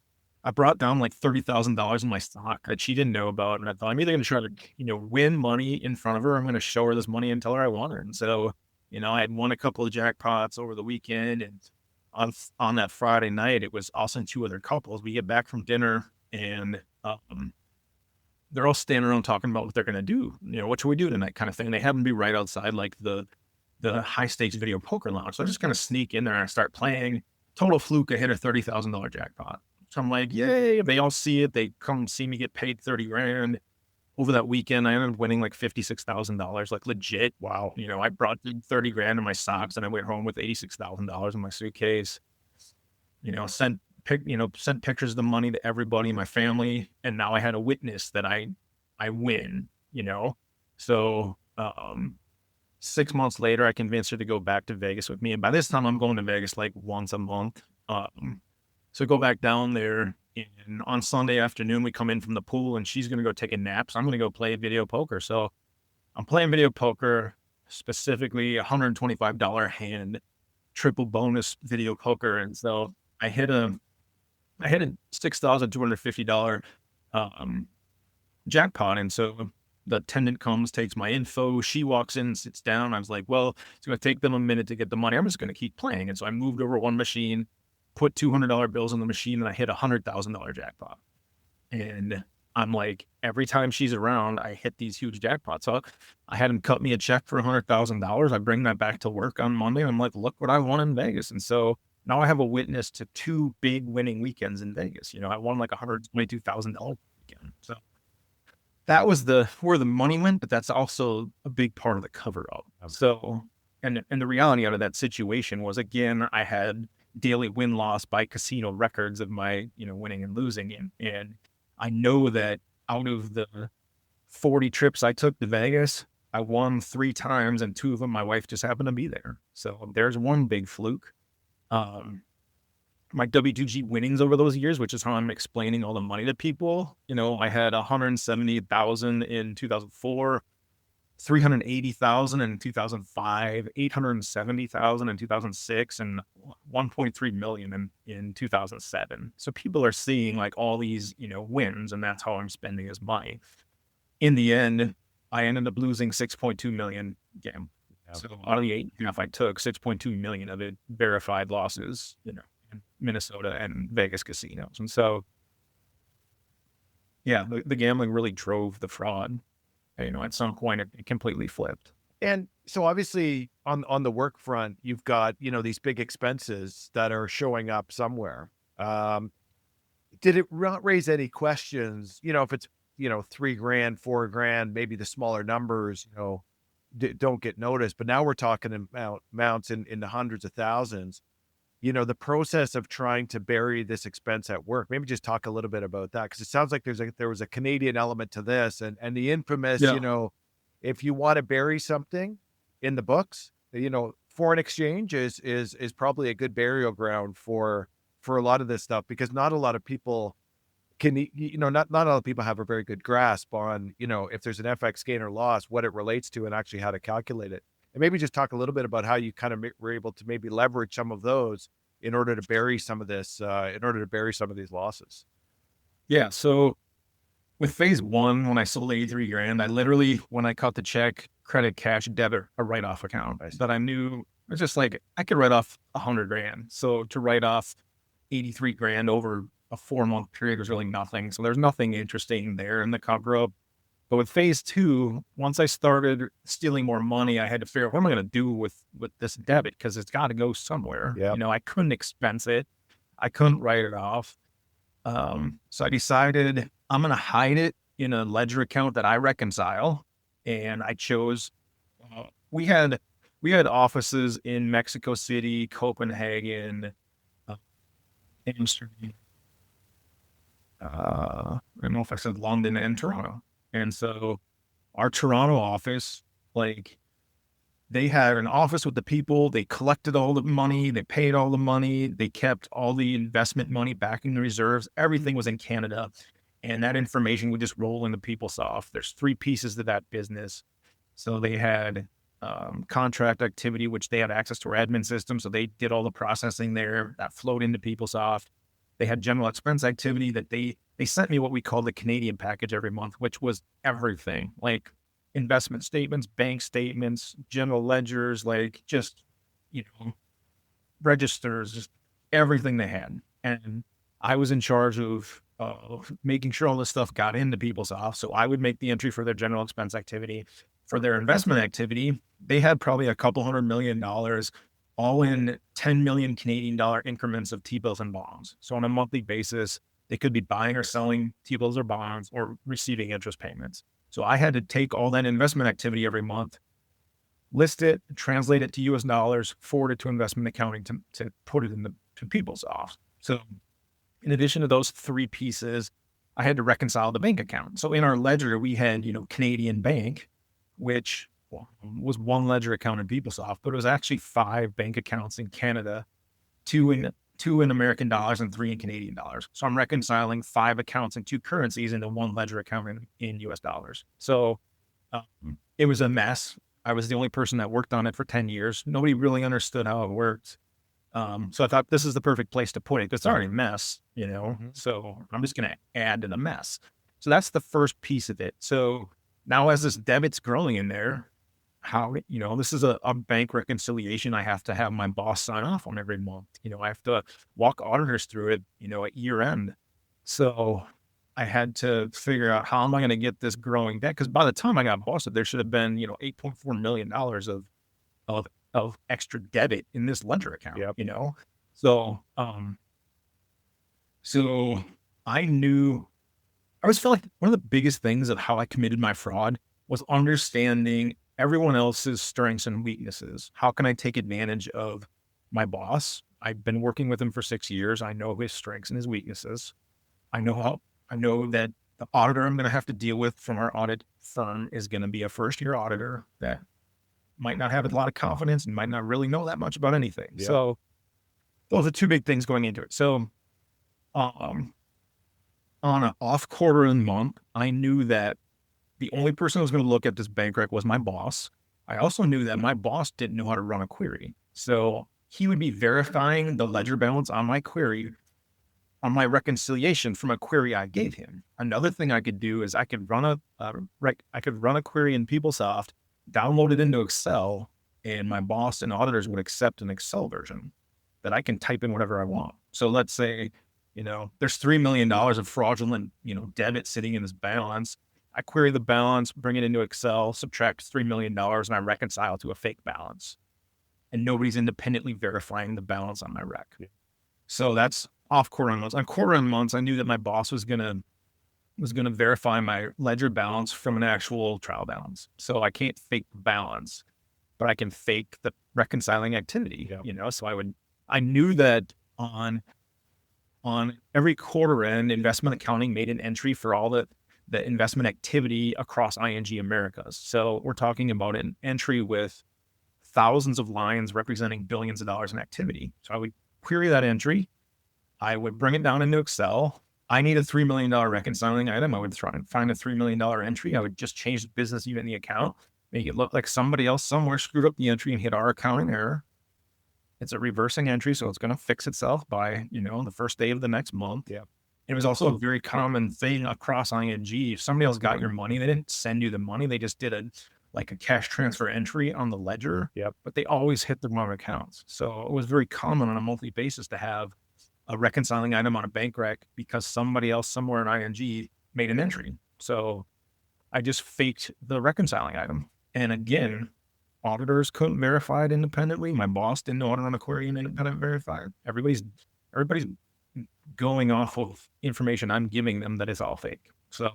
I brought down like $30,000 in my stock that she didn't know about. And I thought, I'm either going to try to, win money in front of her. I'm going to show her this money and tell her I want her. And so, I had won a couple of jackpots over the weekend, and on that Friday night, it was us and two other couples. We get back from dinner, and, they're all standing around talking about what they're going to do. What should we do tonight kind of thing. And they happen to be right outside like the high stakes video poker lounge. So I just kind of sneak in there and I start playing. Total fluke, I hit a $30,000 jackpot. So I'm like, yay. They all see it. They come see me get paid 30 grand. Over that weekend, I ended up winning like $56,000, like legit. Wow. I brought 30 grand in my socks, and I went home with $86,000 in my suitcase. Sent sent pictures of the money to everybody in my family. And now I had a witness that I win, So, 6 months later, I convinced her to go back to Vegas with me. And by this time I'm going to Vegas like once a month. So go back down there, and on Sunday afternoon, we come in from the pool and she's going to go take a nap. So I'm going to go play video poker. So I'm playing video poker, specifically $125 hand, triple bonus video poker. And so I hit a $6,250 jackpot. And so the attendant comes, takes my info. She walks in, sits down. I was like, well, it's going to take them a minute to get the money. I'm just going to keep playing. And so I moved over one machine, put $200 bills in the machine, and I hit $100,000 jackpot. And I'm like, every time she's around, I hit these huge jackpots. So I had him cut me a check for $100,000. I bring that back to work on Monday. I'm like, look what I won in Vegas. And so now I have a witness to 2 big winning weekends in Vegas. I won like $122,000 weekend. So that was where the money went, but that's also a big part of the cover up. So, and the reality out of that situation was, again, I had daily win-loss by casino records of my, winning and losing. And I know that out of the 40 trips I took to Vegas, I won 3 times, and 2 of them, my wife just happened to be there. So there's one big fluke. My W2G winnings over those years, which is how I'm explaining all the money to people. I had 170,000 in 2004, 380,000 in 2005, 870,000 in 2006, and 1.3 million in 2007. So people are seeing like all these, wins, and that's how I'm spending his money. In the end, I ended up losing 6.2 million game. So out of the 8.5 I took, 6.2 million of it verified losses, in Minnesota and Vegas casinos. And so, yeah, the gambling really drove the fraud. At some point it completely flipped. And so obviously on the work front, you've got, these big expenses that are showing up somewhere. Did it not raise any questions, if it's, $3,000, $4,000, maybe the smaller numbers, don't get noticed, but now we're talking about amounts in the hundreds of thousands. The process of trying to bury this expense at work. Maybe just talk a little bit about that, because it sounds like there was a Canadian element to this, and the infamous, if you want to bury something in the books, foreign exchange is probably a good burial ground for a lot of this stuff, because not a lot of people not a lot of people have a very good grasp on, if there's an FX gain or loss, what it relates to and actually how to calculate it. And maybe just talk a little bit about how you kind of were able to maybe leverage some of those in order to bury some of this, in order to bury some of these losses. Yeah. So with phase 1, when I sold $83,000, I literally, when I cut the check, credit, cash, debit, a write-off account that I knew, it's just like, I could write off $100,000. So to write off $83,000 over a 4-month period was really nothing. So there's nothing interesting there in the cover up. But with phase 2, once I started stealing more money, I had to figure out, what am I going to do with this debit? Because it's got to go somewhere. Yep. I couldn't expense it. I couldn't write it off. So I decided I'm going to hide it in a ledger account that I reconcile. And I chose, we had offices in Mexico City, Copenhagen, Amsterdam. I don't know if I said London and Toronto. And so our Toronto office, like, they had an office with the people, they collected all the money, they paid all the money, they kept all the investment money backing the reserves. Everything was in Canada. And that information would just roll into PeopleSoft. There's 3 pieces to that business. So they had contract activity, which they had access to our admin system. So they did all the processing there. That flowed into PeopleSoft. They had general expense activity that they sent me what we call the Canadian package every month, which was everything, like investment statements, bank statements, general ledgers, like just, registers, just everything they had. And I was in charge of making sure all this stuff got into PeopleSoft. So I would make the entry for their general expense activity. For their investment activity, they had probably a couple $100 million, all in 10 million Canadian dollar increments of T-bills and bonds. So on a monthly basis, they could be buying or selling T-bills or bonds or receiving interest payments. So I had to take all that investment activity every month, list it, translate it to US dollars, forward it to investment accounting to put it to PeopleSoft. So in addition to those three pieces, I had to reconcile the bank account. So in our ledger, we had, Canadian Bank, which was one ledger account in PeopleSoft, but it was actually 5 bank accounts in Canada, two in American dollars and 3 in Canadian dollars. So I'm reconciling 5 accounts in 2 currencies into one ledger account in US dollars. So it was a mess. I was the only person that worked on it for 10 years. Nobody really understood how it worked. So I thought this is the perfect place to put it. It's already a mess, so I'm just going to add to the mess. So that's the first piece of it. So now as this debit's growing in there, how, this is a bank reconciliation. I have to have my boss sign off on every month. I have to walk auditors through it, at year end. So I had to figure out how am I going to get this growing debt? Because by the time I got busted, there should have been, $8.4 million of extra debit in this ledger account, So, so I felt like one of the biggest things of how I committed my fraud was understanding everyone else's strengths and weaknesses. How can I take advantage of my boss? I've been working with him for 6 years. I know his strengths and his weaknesses. I know that the auditor I'm going to have to deal with from our audit firm is going to be a first-year auditor that might not have a lot of confidence and might not really know that much about anything. Yep. So those are 2 big things going into it. So on an off quarter and month, I knew that the only person who was going to look at this bank rec was my boss. I also knew that my boss didn't know how to run a query. So he would be verifying the ledger balance on my query, on my reconciliation from a query I gave him. Another thing I could do is I could run a query in PeopleSoft, download it into Excel, and my boss and auditors would accept an Excel version that I can type in whatever I want. So let's say, there's $3 million of fraudulent, debit sitting in this balance. I query the balance, bring it into Excel, subtract $3 million, and I reconcile to a fake balance. And nobody's independently verifying the balance on my rec. Yeah. So that's off quarter end months. On quarter end months, I knew that my boss was gonna verify my ledger balance from an actual trial balance. So I can't fake the balance, but I can fake the reconciling activity. Yeah. So I knew that on every quarter end, investment accounting made an entry for all the investment activity across ING Americas. So we're talking about an entry with thousands of lines representing billions of dollars in activity. So I would query that entry. I would bring it down into Excel. I need a $3 million reconciling item. I would try and find a $3 million entry. I would just change the business unit in the account, make it look like somebody else somewhere screwed up the entry and hit our accounting error. It's a reversing entry, so it's going to fix itself by, the first day of the next month. Yeah. It was also a very common thing across ING. If somebody else got your money, they didn't send you the money. They just did a cash transfer entry on the ledger. Yep. But they always hit the wrong accounts. So it was very common on a monthly basis to have a reconciling item on a bank rec because somebody else somewhere in ING made an entry. So I just faked the reconciling item. And again, auditors couldn't verify it independently. My boss didn't know how to run a query and independent verify it. Everybody's going off of information I'm giving them that is all fake. So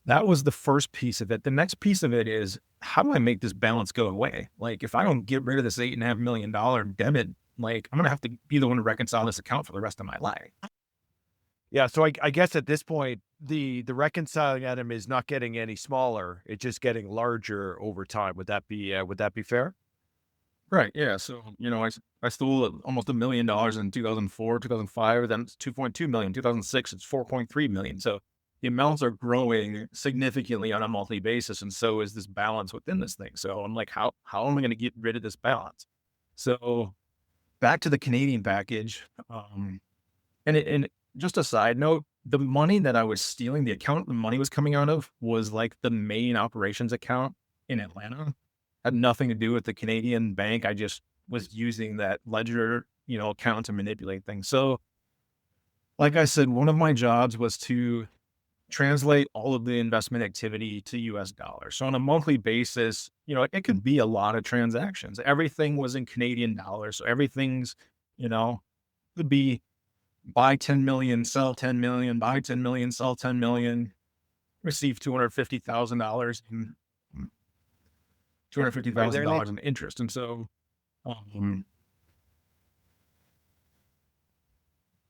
that was the first piece of it. The next piece of it is, how do I make this balance go away? Like, if I don't get rid of this $8.5 million debit, I'm going to have to be the one to reconcile this account for the rest of my life. Yeah. So I guess at this point, the reconciling item is not getting any smaller. It's just getting larger over time. Would that be fair? Right. Yeah. So, I stole almost $1 million in 2004, 2005, then it's 2.2 million. 2006, it's 4.3 million. So the amounts are growing significantly on a monthly basis. And so is this balance within this thing. So I'm like, how am I going to get rid of this balance? So back to the Canadian package. And just a side note, the money that I was stealing, the account the money was coming out of was like the main operations account in Atlanta. Had nothing to do with the Canadian bank. I just was using that ledger, account to manipulate things. So like I said, one of my jobs was to translate all of the investment activity to US dollars. So on a monthly basis, it could be a lot of transactions. Everything was in Canadian dollars. So everything's, could be buy 10 million, sell 10 million, buy 10 million, sell 10 million, receive $250,000 in $250,000 in interest. And so,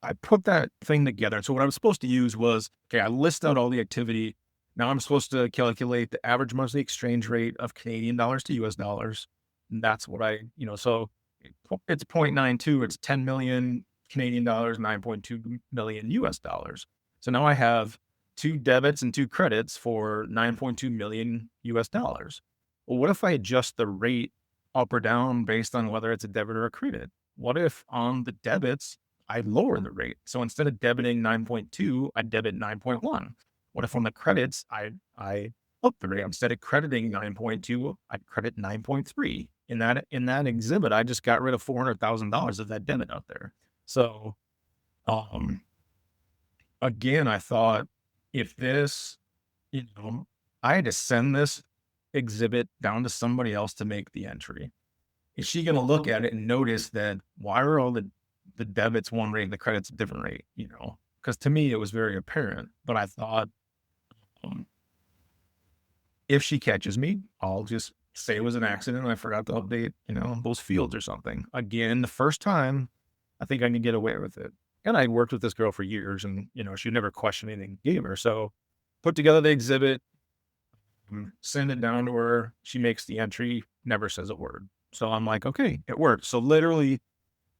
I put that thing together. So what I was supposed to use was, okay, I list out all the activity. Now I'm supposed to calculate the average monthly exchange rate of Canadian dollars to US dollars. And that's what so it's 0.92, it's 10 million Canadian dollars, 9.2 million US dollars. So now I have 2 debits and 2 credits for 9.2 million US dollars. Well, what if I adjust the rate up or down based on whether it's a debit or a credit? What if on the debits, I lower the rate? So instead of debiting 9.2, I debit 9.1. What if on the credits, I up the rate? Instead of crediting 9.2, I credit 9.3. In that exhibit, I just got rid of $400,000 of that debit out there. So, um, again, I thought if this, I had to send this exhibit down to somebody else to make the entry. Is she going to look at it and notice that why are all the debits one rate and the credits a different rate? Because to me, it was very apparent. But I thought, um, if she catches me, I'll just say it was an accident and I forgot to update, those fields or something. Again, the first time, I think I can get away with it. And I worked with this girl for years and, she never questioned anything gave her. So put together the exhibit, send it down to her. She makes the entry, never says a word. So I'm like, okay, it worked. So literally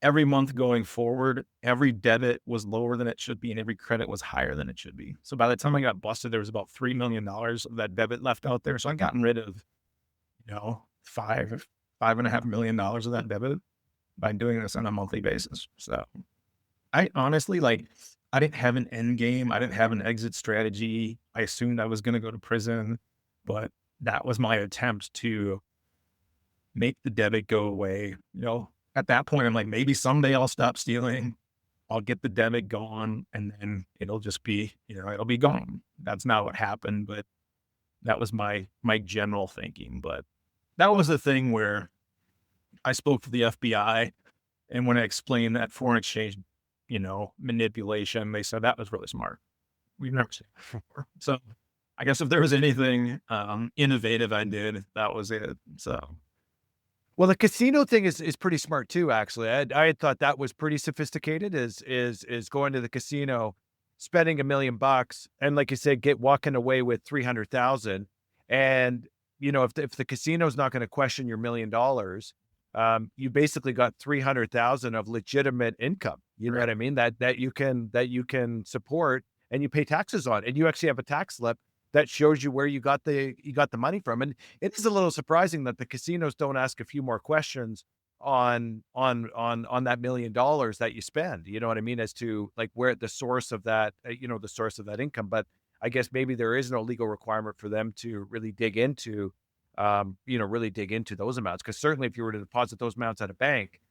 every month going forward, every debit was lower than it should be and every credit was higher than it should be. So by the time I got busted, there was about $3 million of that debit left out there. So I gotten rid of, $5.5 million of that debit by doing this on a monthly basis. So I honestly, I didn't have an end game. I didn't have an exit strategy. I assumed I was going to go to prison, but that was my attempt to make the debit go away. At that point, I'm like, maybe someday I'll stop stealing. I'll get the debit gone and then it'll just be, it'll be gone. That's not what happened, but that was my general thinking. But that was the thing where I spoke to the FBI, and when I explained that foreign exchange, manipulation, they said that was really smart. We've never seen it before. So I guess if there was anything innovative I did, that was it. So. Well, the casino thing is pretty smart too, actually. I had thought that was pretty sophisticated, is going to the casino, spending $1 million, and like you said, walking away with 300,000. And, if the casino's not gonna question your $1 million, you basically got 300,000 of legitimate income. You know what I mean? That you can support and you pay taxes on, and you actually have a tax slip that shows you where you got the money from. And it is a little surprising that the casinos don't ask a few more questions on that $1 million that you spend. You know what I mean? As to where the source of that, the source of that income. But I guess maybe there is no legal requirement for them to really dig into, those amounts. Because certainly, if you were to deposit those amounts at a bank,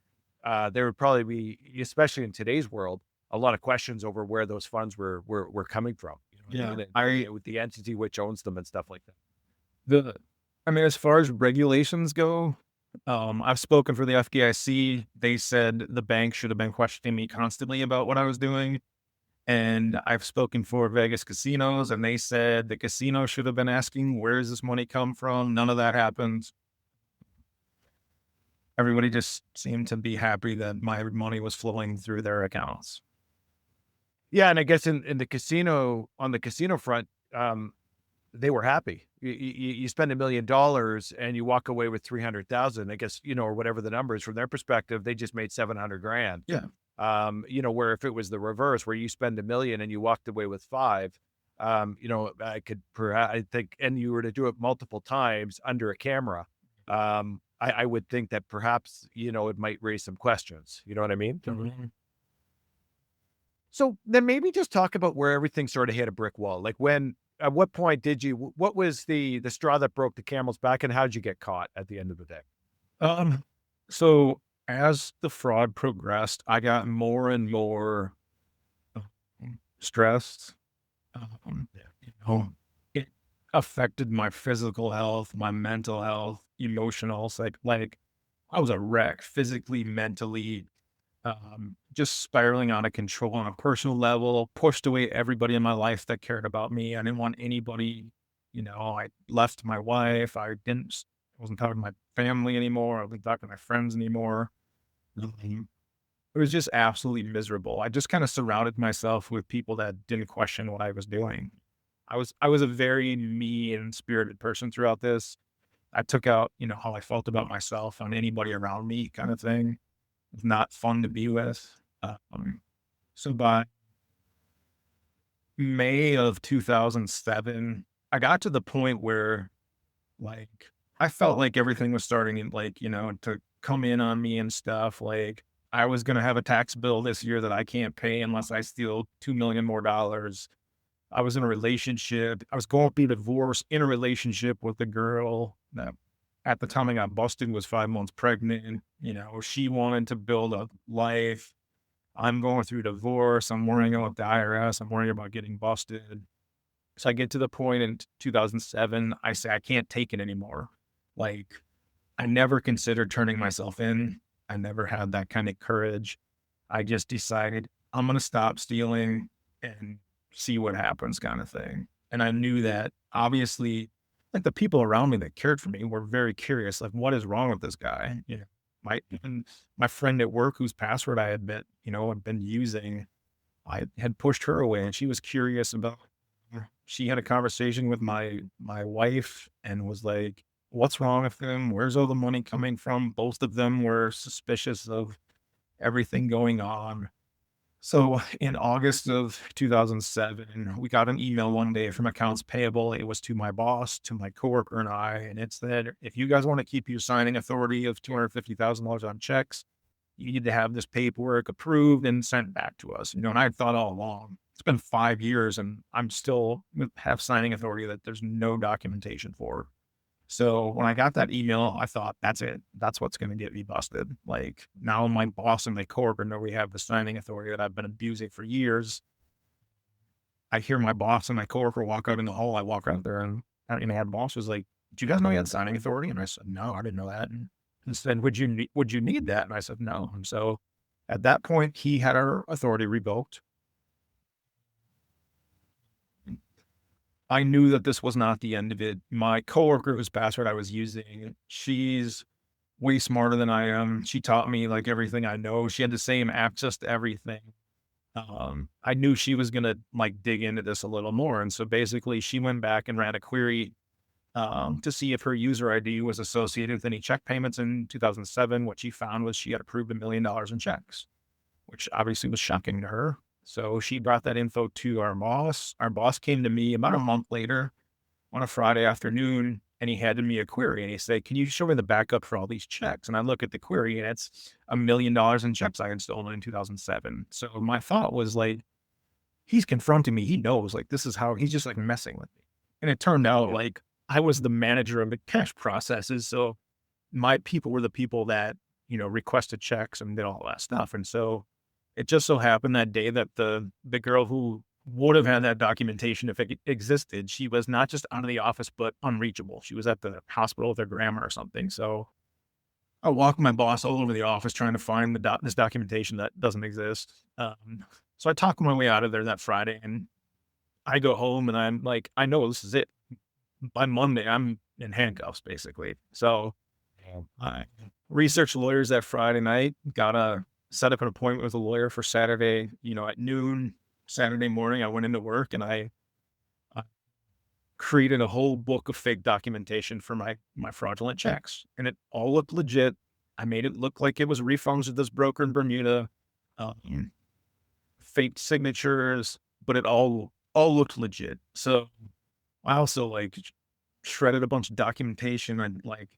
there would probably be, especially in today's world, a lot of questions over where those funds were coming from. Yeah, with the entity which owns them and stuff like that. As far as regulations go, I've spoken for the FDIC. They said the bank should have been questioning me constantly about what I was doing. And I've spoken for Vegas casinos, and they said the casino should have been asking, where does this money come from? None of that happened. Everybody just seemed to be happy that my money was flowing through their accounts. Yeah, and I guess on the casino front, they were happy. You spend $1 million and you walk away with 300,000. I guess or whatever the number is from their perspective, they just made 700 grand. Yeah. Where if it was the reverse, where you spend $1 million and you walked away with 5, I think, and you were to do it multiple times under a camera, I would think that perhaps it might raise some questions. You know what I mean? Mm-hmm. So then maybe just talk about where everything sort of hit a brick wall. At what point what was the straw that broke the camel's back, and how did you get caught at the end of the day? So as the fraud progressed, I got more and more stressed. It affected my physical health, my mental health, emotional, like I was a wreck, physically, mentally, just spiraling out of control on a personal level, pushed away everybody in my life that cared about me. I didn't want anybody, I left my wife. I wasn't talking to my family anymore. I wasn't talking to my friends anymore. it was just absolutely miserable. I just kind of surrounded myself with people that didn't question what I was doing. I was a very mean spirited person throughout this. I took out, how I felt about myself on anybody around me kind of thing. It's not fun to be with. So by May of 2007, I got to the point where like I felt like everything was starting to come in on me and stuff. Like I was going to have a tax bill this year that I can't pay unless I steal 2 million more dollars. I was in a relationship. I was going through divorce in a relationship with a girl that at the time I got busted was 5 months pregnant. She wanted to build a life. I'm going through divorce. I'm worrying about the IRS. I'm worrying about getting busted. So I get to the point in 2007, I say, I can't take it anymore. Like, I never considered turning myself in. I never had that kind of courage. I just decided I'm going to stop stealing and see what happens kind of thing. And I knew that obviously, like the people around me that cared for me were very curious, like, what is wrong with this guy? My friend at work whose password I had been using, I had pushed her away and she was curious about. She had a conversation with my wife and was like, what's wrong with him? Where's all the money coming from? Both of them were suspicious of everything going on. So in August of 2007, we got an email one day from accounts payable. It was to my boss, to my coworker and I, and it said, if you guys want to keep your signing authority of $250,000 on checks, you need to have this paperwork approved and sent back to us. And I had thought all along, it's been 5 years and I'm still have signing authority that there's no documentation for. So when I got that email, I thought, that's it. That's what's going to get me busted. Like now my boss and my coworker know we have the signing authority that I've been abusing for years. I hear my boss and my coworker walk out in the hall. I walk out there and my boss was like, do you guys know you had signing authority? And I said, no, I didn't know that. And said, would you need that? And I said, no. And so at that point, he had our authority revoked. I knew that this was not the end of it. My coworker whose password I was using, she's way smarter than I am. She taught me like everything I know. She had the same access to everything. I knew she was going to like dig into this a little more. And so basically she went back and ran a query to see if her user ID was associated with any check payments in 2007. What she found was she had approved $1 million in checks, which obviously was shocking to her. So she brought that info to our boss. Our boss came to me about a month later on a Friday afternoon, and he handed me a query. And he said, can you show me the backup for all these checks? And I look at the query, and it's $1 million in checks I had stolen in 2007. So my thought was like, he's confronting me. He knows, like, this is how he's just like messing with me. And it turned out like I was the manager of the cash processes. So my people were the people that, requested checks and did all that stuff. And so it just so happened that day that the girl who would have had that documentation if it existed, she was not just out of the office, but unreachable. She was at the hospital with her grandma or something. So I walked my boss all over the office trying to find this documentation that doesn't exist. So I talked my way out of there that Friday, and I go home and I'm like, I know this is it. By Monday, I'm in handcuffs basically. So I researched lawyers that Friday night, set up an appointment with a lawyer for Saturday, at noon. Saturday morning, I went into work and I created a whole book of fake documentation for my fraudulent checks. And it all looked legit. I made it look like it was refunds with this broker in Bermuda, fake signatures, but it all looked legit. So I also like shredded a bunch of documentation and like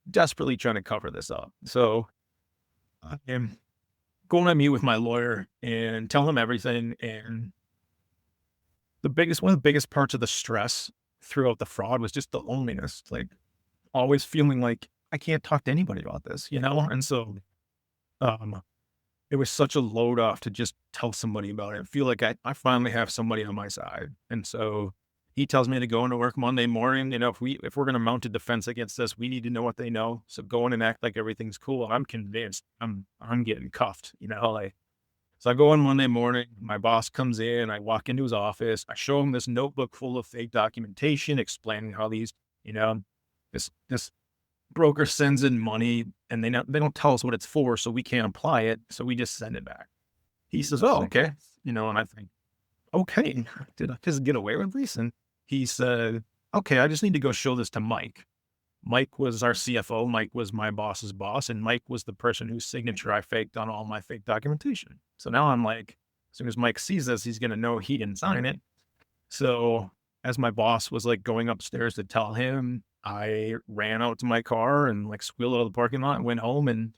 desperately trying to cover this up. So I am going to meet with my lawyer and tell him everything. And one of the biggest parts of the stress throughout the fraud was just the loneliness, like always feeling like I can't talk to anybody about this, And so, it was such a load off to just tell somebody about it. I feel like I finally have somebody on my side. And so he tells me to go into work Monday morning. If we're going to mount a defense against this, we need to know what they know. So go in and act like everything's cool. I'm convinced I'm getting cuffed, So I go in Monday morning, my boss comes in, I walk into his office, I show him this notebook full of fake documentation explaining how these, this broker sends in money and they don't tell us what it's for, so we can't apply it. So we just send it back. He says, "Oh, okay." And I think, okay, did I just get away with this? And he said, "Okay, I just need to go show this to Mike." Mike was our CFO. Mike was my boss's boss, and Mike was the person whose signature I faked on all my fake documentation. So now I'm like, as soon as Mike sees this, he's going to know he didn't sign it. So as my boss was like going upstairs to tell him, I ran out to my car and like squealed out of the parking lot and went home and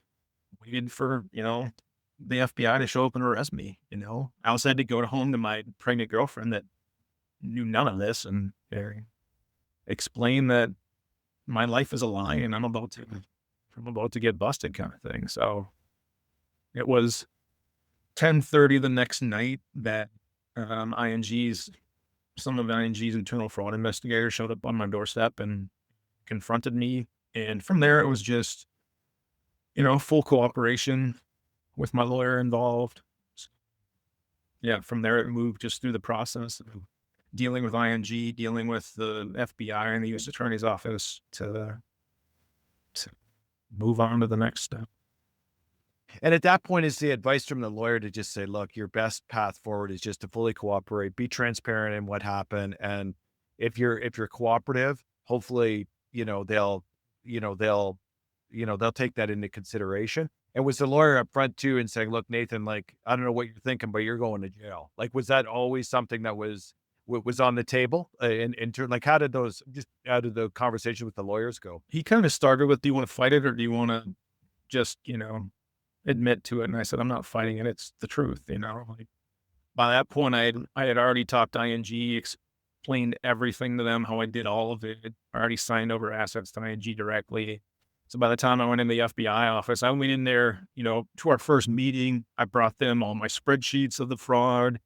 waited for, the FBI to show up and arrest me. I also had to go home to my pregnant girlfriend that knew none of this and explain that my life is a lie and I'm about to get busted kind of thing. So it was 10:30 the next night that some of ING's internal fraud investigators showed up on my doorstep and confronted me. And from there, it was just, full cooperation with my lawyer involved. Yeah, from there, it moved just through the process of dealing with ING, dealing with the FBI and the U.S. Attorney's Office to move on to the next step. And at that point, is the advice from the lawyer to just say, look, your best path forward is just to fully cooperate, be transparent in what happened. And if you're cooperative, hopefully, they'll take that into consideration. And was the lawyer up front too and saying, look, Nathan, like, I don't know what you're thinking, but you're going to jail. Like, was that always something that was on the table in turn? Like, how did the conversation with the lawyers go? He kind of started with, do you want to fight it or do you want to just, admit to it? And I said, I'm not fighting it. It's the truth. Like, by that point, I had already talked to ING, explained everything to them, how I did all of it. I already signed over assets to ING directly. So by the time I went in the FBI office, I went in there, to our first meeting. I brought them all my spreadsheets of the fraud,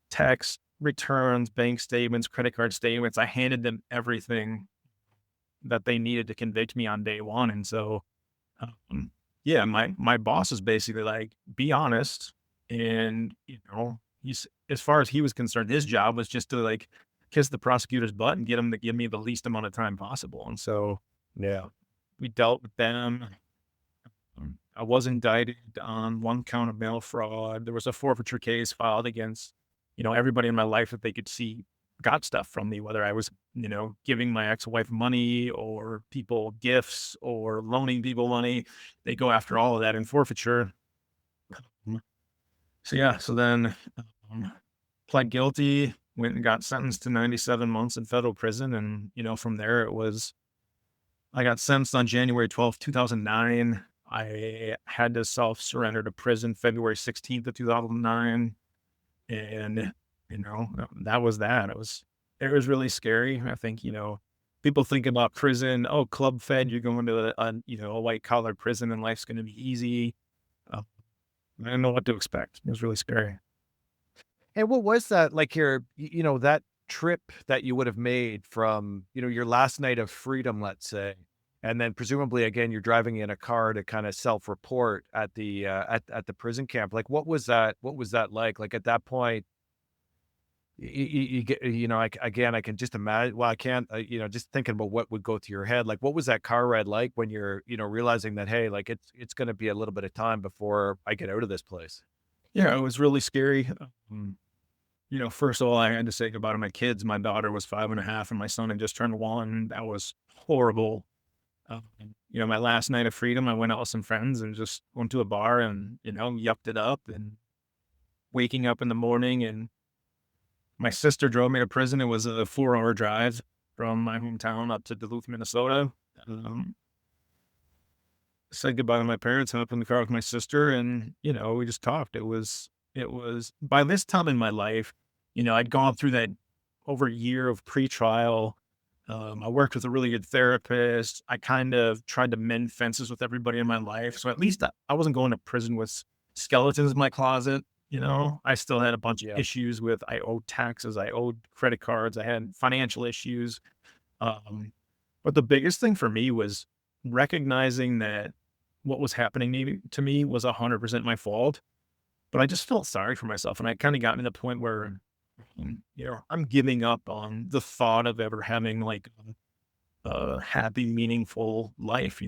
tax returns, bank statements, credit card statements. I handed them everything that they needed to convict me on day one. And so, yeah, my boss is basically like, be honest. And, as far as he was concerned, his job was just to like kiss the prosecutor's butt and get him to give me the least amount of time possible. And so, yeah, we dealt with them. I was indicted on one count of mail fraud. There was a forfeiture case filed against, everybody in my life that they could see got stuff from me, whether I was, giving my ex-wife money or people gifts or loaning people money. They go after all of that in forfeiture. So then pled guilty, went and got sentenced to 97 months in federal prison. And, from there I got sentenced on January 12th, 2009. I had to self-surrender to prison February 16th of 2009. And, that was that. It was really scary. I think, people think about prison, oh, club fed, you're going to a white collar prison and life's going to be easy. I didn't know what to expect. It was really scary. And what was that like that trip that you would have made from, your last night of freedom, let's say, and then presumably again, you're driving in a car to kind of self-report at the, at the prison camp. Like, what was that like? Like at that point, you get, I can just imagine, well, I can't, just thinking about what would go through your head. Like, what was that car ride like when you're, realizing that, hey, like it's going to be a little bit of time before I get out of this place? Yeah, it was really scary. First of all, I had to say goodbye to my kids. My daughter was 5.5 and my son had just turned 1. That was horrible. My last night of freedom, I went out with some friends and just went to a bar and, yucked it up, and waking up in the morning, and my sister drove me to prison. It was a 4-hour drive from my hometown up to Duluth, Minnesota. Said goodbye to my parents, hopped in the car with my sister, and, we just talked. It was by this time in my life, I'd gone through that over a year of pretrial. I worked with a really good therapist. I kind of tried to mend fences with everybody in my life. So at least I wasn't going to prison with skeletons in my closet. I still had a bunch of issues with, I owed taxes, I owed credit cards, I had financial issues. But the biggest thing for me was recognizing that what was happening to me was 100% my fault. But I just felt sorry for myself. And I kind of got to the point where, I'm giving up on the thought of ever having like a happy, meaningful life,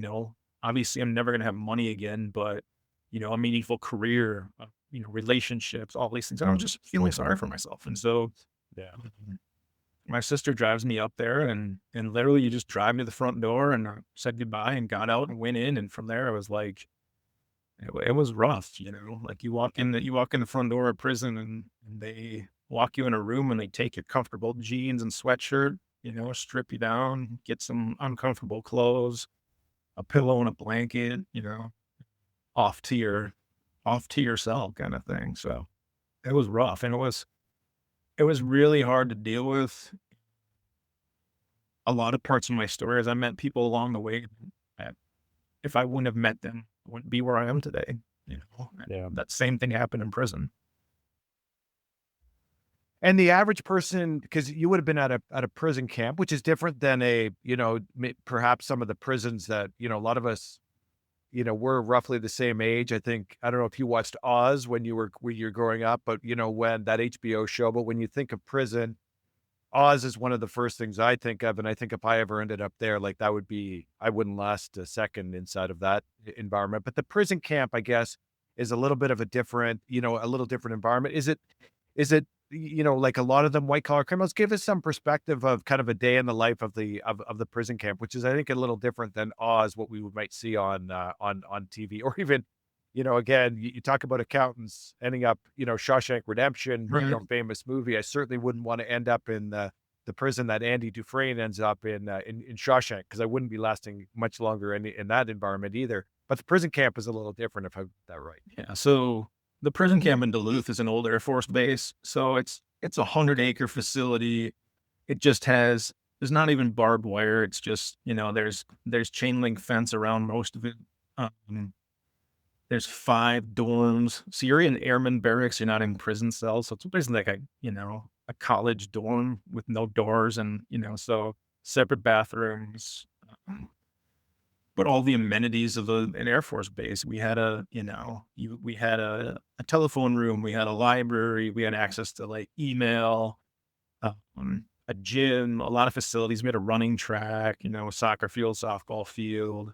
Obviously, I'm never gonna have money again, but, a meaningful career, relationships, all these things. I was just feeling sorry for myself, and so Yeah. my sister drives me up there, and literally you just drive me to the front door, and said goodbye and got out and went in, and from there, I was like, it was rough, like you walk in the front door of prison, and they walk you in a room, and they take your comfortable jeans and sweatshirt, strip you down, get some uncomfortable clothes, a pillow and a blanket, off to your off to yourself kind of thing. So it was rough, and it was really hard to deal with. A lot of parts of my story is I met people along the way that if I wouldn't have met them, I wouldn't be where I am today. Yeah. That same thing happened in prison. And the average person, because you would have been at a prison camp, which is different than perhaps some of the prisons that, a lot of us, we're roughly the same age. I think, I don't know if you watched Oz when you're growing up, but when that HBO show, but when you think of prison, Oz is one of the first things I think of. And I think if I ever ended up there, like I wouldn't last a second inside of that environment. But the prison camp, I guess, is a little bit of a little different environment. Is it, like a lot of them white collar criminals? Give us some perspective of kind of a day in the life of the prison camp, which is, I think, a little different than Oz, what we might see on TV, or even, again, you talk about accountants ending up, Shawshank Redemption, Right. famous movie. I certainly wouldn't want to end up in the prison that Andy Dufresne ends up in Shawshank, because I wouldn't be lasting much longer in that environment either. But the prison camp is a little different, if I got that right. Yeah. So the prison camp in Duluth is an old Air Force base. So it's a 100-acre facility. It just has there's not even barbed wire. It's just, there's chain link fence around most of it. There's 5 dorms. So you're in airman barracks, you're not in prison cells. So it's basically like a college dorm with no doors, and, so separate bathrooms. But all the amenities of an Air Force base. We had we had a telephone room, we had a library, we had access to like email, a gym, a lot of facilities. We had a running track, a soccer field, softball field,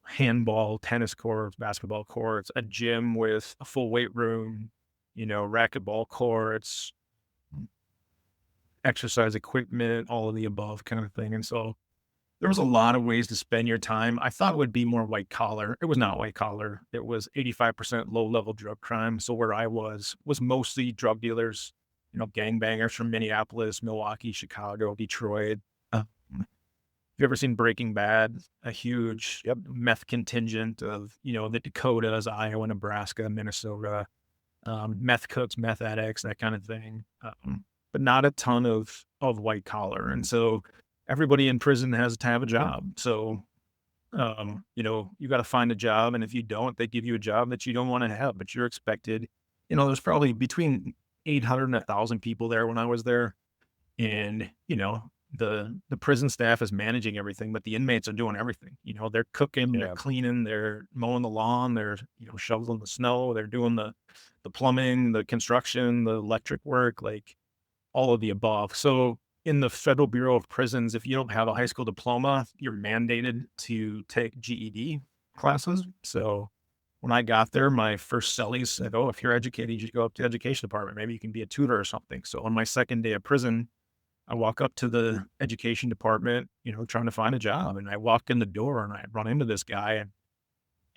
handball, tennis courts, basketball courts, a gym with a full weight room, racquetball courts, exercise equipment, all of the above kind of thing. And so there was a lot of ways to spend your time. I thought it would be more white collar. It was not white collar. It was 85% low level drug crime. So where I was mostly drug dealers, gangbangers from Minneapolis, Milwaukee, Chicago, Detroit. Have you ever seen Breaking Bad? A huge meth contingent of, the Dakotas, Iowa, Nebraska, Minnesota, meth cooks, meth addicts, that kind of thing. But not a ton of white collar. And so everybody in prison has to have a job. So, you got to find a job. And if you don't, they give you a job that you don't want to have, but you're expected. There's probably between 800 and 1,000 people there when I was there. And, the prison staff is managing everything, but the inmates are doing everything. They're cooking, they're cleaning, they're mowing the lawn, they're, shoveling the snow, they're doing the plumbing, the construction, the electric work, like all of the above. So in the Federal Bureau of Prisons, if you don't have a high school diploma, you're mandated to take GED classes. So when I got there, my first cellies said, "Oh, if you're educated, you should go up to the education department. Maybe you can be a tutor or something." So on my second day of prison, I walk up to the education department, trying to find a job. And I walk in the door and I run into this guy,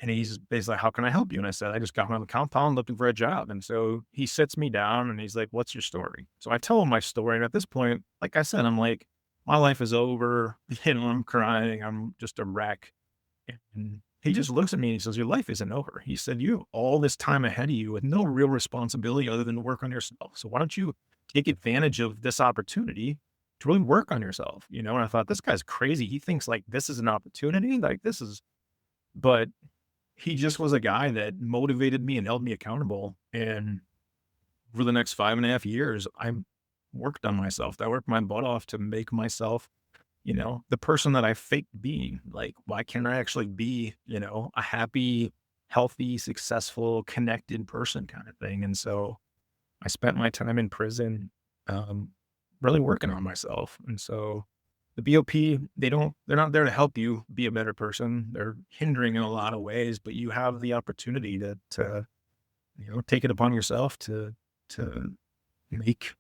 and he's basically like, "How can I help you?" And I said, "I just got on the compound looking for a job." And so he sits me down and he's like, "What's your story?" So I tell him my story. And at this point, like I said, I'm like, my life is over. I'm crying. I'm just a wreck. And he just looks at me and he says, "Your life isn't over." He said, "You have all this time ahead of you with no real responsibility other than to work on yourself. So why don't you take advantage of this opportunity to really work on yourself?" And I thought, this guy's crazy. He thinks like this is an opportunity. Like this is, but he just was a guy that motivated me and held me accountable. And for the next 5.5 years, I worked on myself. I worked my butt off to make myself, the person that I faked being. Like, why can't I actually be, a happy, healthy, successful, connected person kind of thing? And so I spent my time in prison, really working on myself. And so the BOP, they're not there to help you be a better person. They're hindering in a lot of ways, but you have the opportunity to take it upon yourself to make,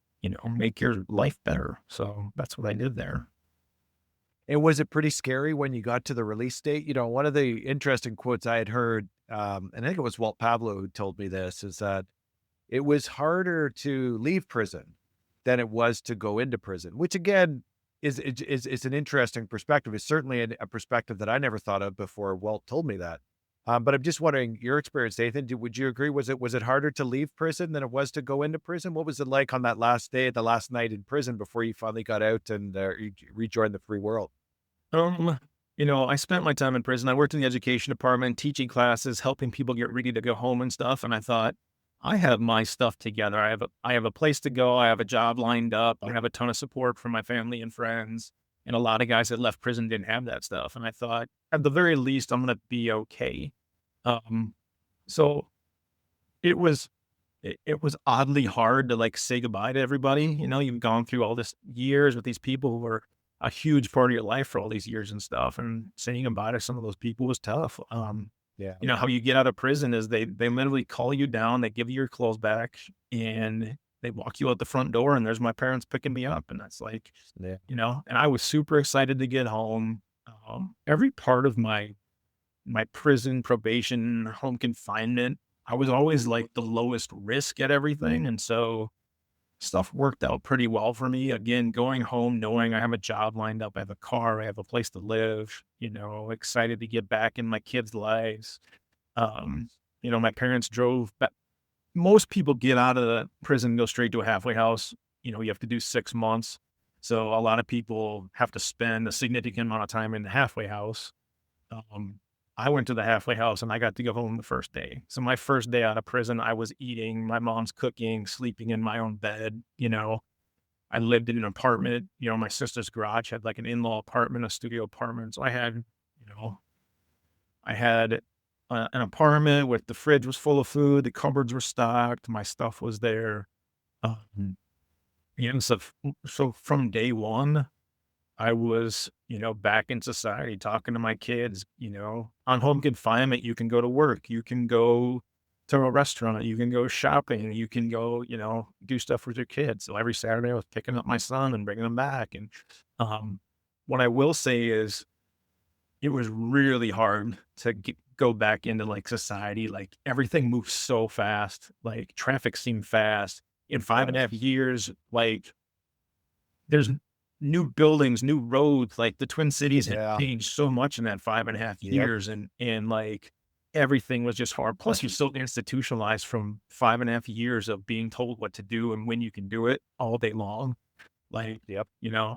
make your life better. So that's what I did there. And was it pretty scary when you got to the release date? One of the interesting quotes I had heard, and I think it was Walt Pablo who told me this, is that it was harder to leave prison than it was to go into prison, which again is an interesting perspective. It's certainly a perspective that I never thought of before Walt told me that. But I'm just wondering your experience, Nathan. Would you agree? Was it harder to leave prison than it was to go into prison? What was it like on that last day, the last night in prison before you finally got out and you rejoined the free world? Um, I spent my time in prison. I worked in the education department, teaching classes, helping people get ready to go home and stuff. And I thought, I have my stuff together. I have a place to go. I have a job lined up. I have a ton of support from my family and friends. And a lot of guys that left prison didn't have that stuff. And I thought, at the very least, I'm gonna be okay. Um, so it was oddly hard to like say goodbye to everybody. You've gone through all this years with these people who were a huge part of your life for all these years and stuff. And saying goodbye to some of those people was tough. Yeah. How you get out of prison is they literally call you down, they give you your clothes back, and they walk you out the front door. And there's my parents picking me up, and that's like, Yeah. and I was super excited to get home. Every part of my prison, probation, home confinement, I was always like the lowest risk at everything. And so stuff worked out pretty well for me. Again, going home, knowing I have a job lined up, I have a car, I have a place to live, excited to get back in my kids' lives. Um, my parents drove back. Most people get out of the prison and go straight to a halfway house. You have to do 6 months. So a lot of people have to spend a significant amount of time in the halfway house. Um, I went to the halfway house and I got to go home the first day. So my first day out of prison, I was eating, my mom's cooking, sleeping in my own bed. I lived in an apartment. My sister's garage had like an in-law apartment, a studio apartment. So I had an apartment with the fridge was full of food, the cupboards were stocked, my stuff was there. Um, so from day one, I was, back in society talking to my kids. On home confinement, you can go to work, you can go to a restaurant, you can go shopping, you can go, do stuff with your kids. So every Saturday I was picking up my son and bringing him back. And um, what I will say is it was really hard to go back into like society. Like everything moves so fast, like traffic seemed fast. In 5.5 years, like there's new buildings, new roads, like the Twin Cities had Yeah. changed so much in that 5.5 Yep. years. And like everything was just hard. Plus you're so institutionalized from 5.5 years of being told what to do and when you can do it all day long. Like, Yep.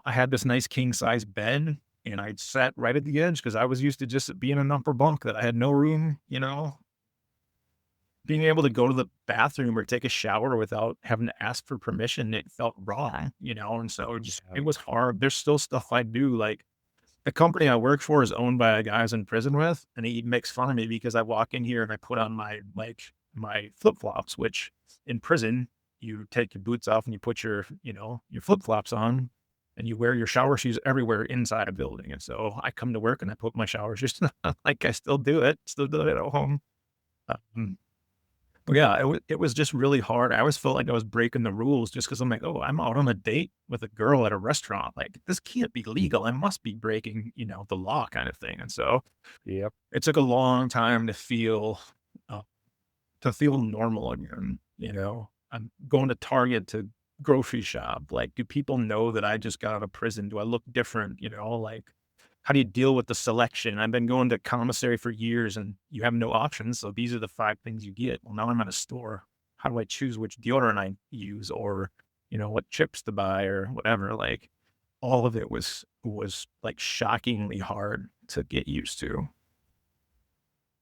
I had this nice king size bed and I sat right at the edge because I was used to just being in an upper bunk that I had no room, being able to go to the bathroom or take a shower without having to ask for permission, it felt wrong, and so it was hard. There's still stuff I do. Like the company I work for is owned by a guy I was in prison with, and he makes fun of me because I walk in here and I put on my flip flops, which in prison you take your boots off and you put your flip flops on, and you wear your shower shoes everywhere inside a building. And so I come to work and I put my shower shoes like I still do it at home. Um, but yeah, it was just really hard. I always felt like I was breaking the rules just because 'cause I'm like, "Oh, I'm out on a date with a girl at a restaurant. Like, this can't be legal. I must be breaking, the law," kind of thing. And so Yep. it took a long time uh, to feel normal again, I'm going to Target to grocery shop. Like, do people know that I just got out of prison? Do I look different? Like, how do you deal with the selection? I've been going to commissary for years and you have no options. So these are the 5 things you get. Well, now I'm at a store. How do I choose which deodorant I use or, what chips to buy or whatever? Like all of it was like shockingly hard to get used to.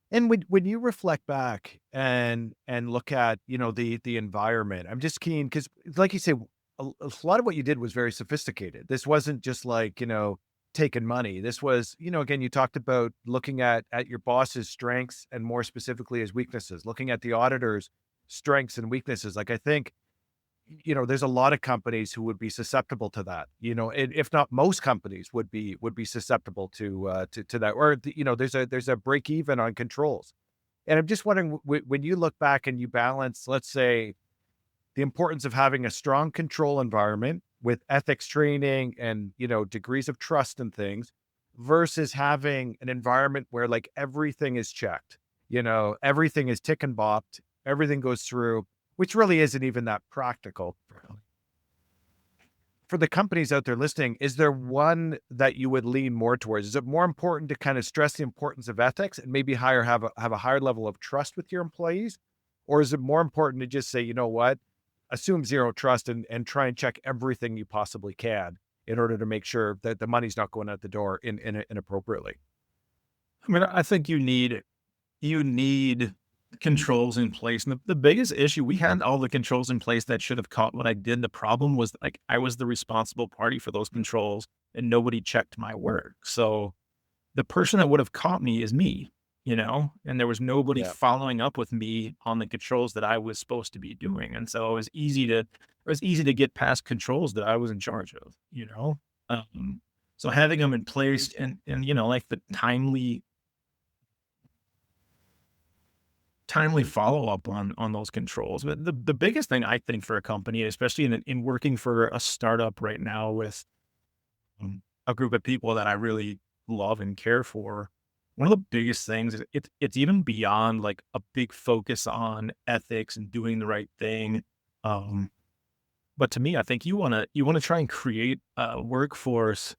And when you reflect back and look at, the environment, I'm just keen because, like you say, a lot of what you did was very sophisticated. This wasn't just like, taking money. This was, again, you talked about looking at your boss's strengths and more specifically his weaknesses, looking at the auditor's strengths and weaknesses. Like I think, there's a lot of companies who would be susceptible to that, if not most companies would be susceptible to that, or, there's a break even on controls. And I'm just wondering, when you look back and you balance, let's say, the importance of having a strong control environment with ethics training and, degrees of trust and things, versus having an environment where like everything is checked, everything is tick and bopped, everything goes through, which really isn't even that practical. For the companies out there listening, is there one that you would lean more towards? Is it more important to kind of stress the importance of ethics and maybe have a higher level of trust with your employees? Or is it more important to just say, you know what, assume zero trust and try and check everything you possibly can in order to make sure that the money's not going out the door inappropriately? I mean, I think you need controls in place. And the biggest issue, we had all the controls in place that should have caught what I did. The problem was like I was the responsible party for those controls and nobody checked my work. So the person that would have caught me is me, and there was nobody Yeah. following up with me on the controls that I was supposed to be doing. And so it was easy to get past controls that I was in charge of. So having them in place and, like the timely follow-up on those controls. But the biggest thing I think for a company, especially in working for a startup right now with a group of people that I really love and care for, one of the biggest things is it's even beyond like a big focus on ethics and doing the right thing. But to me, I think you wanna try and create a workforce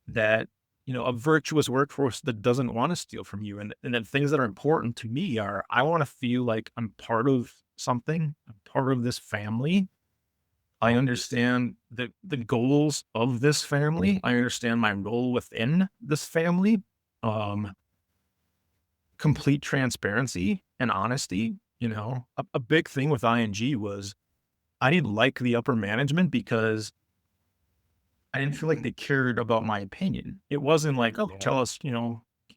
that, a virtuous workforce that doesn't want to steal from you. And then things that are important to me are, I want to feel like I'm part of something, I'm part of this family. I understand the goals of this family. I understand my role within this family. Um, Complete transparency and honesty. A big thing with ING was I didn't like the upper management because I didn't feel like they cared about my opinion. It wasn't like, "Oh, Yeah. tell us,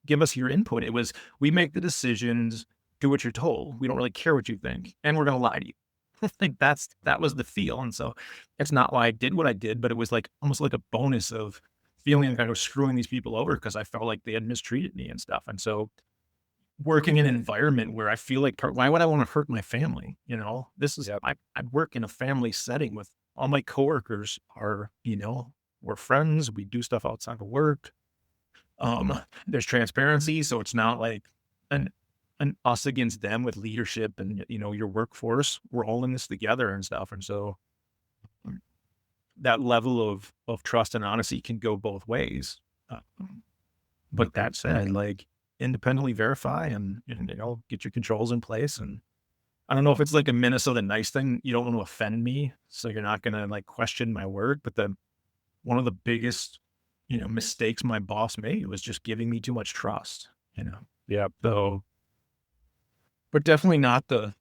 give us your input." It was, "We make the decisions, do what you're told. We don't really care what you think, and we're gonna lie to you." I think that was the feel, and so it's not why I did what I did, but it was like almost like a bonus of feeling like I was screwing these people over because I felt like they had mistreated me and stuff. And so working in an environment where I feel like, why would I want to hurt my family? This is, Yep. I work in a family setting with all my coworkers are, we're friends. We do stuff outside of work. There's transparency. So it's not like an, an us against them with leadership and, your workforce. We're all in this together and stuff. And so that level of trust and honesty can go both ways. Uh, but that said, like, independently verify and, get your controls in place. And I don't know if it's like a Minnesota nice thing. You don't want to offend me, so you're not going to like question my word. But one of the biggest, mistakes my boss made was just giving me too much trust, Yeah. So, but definitely not the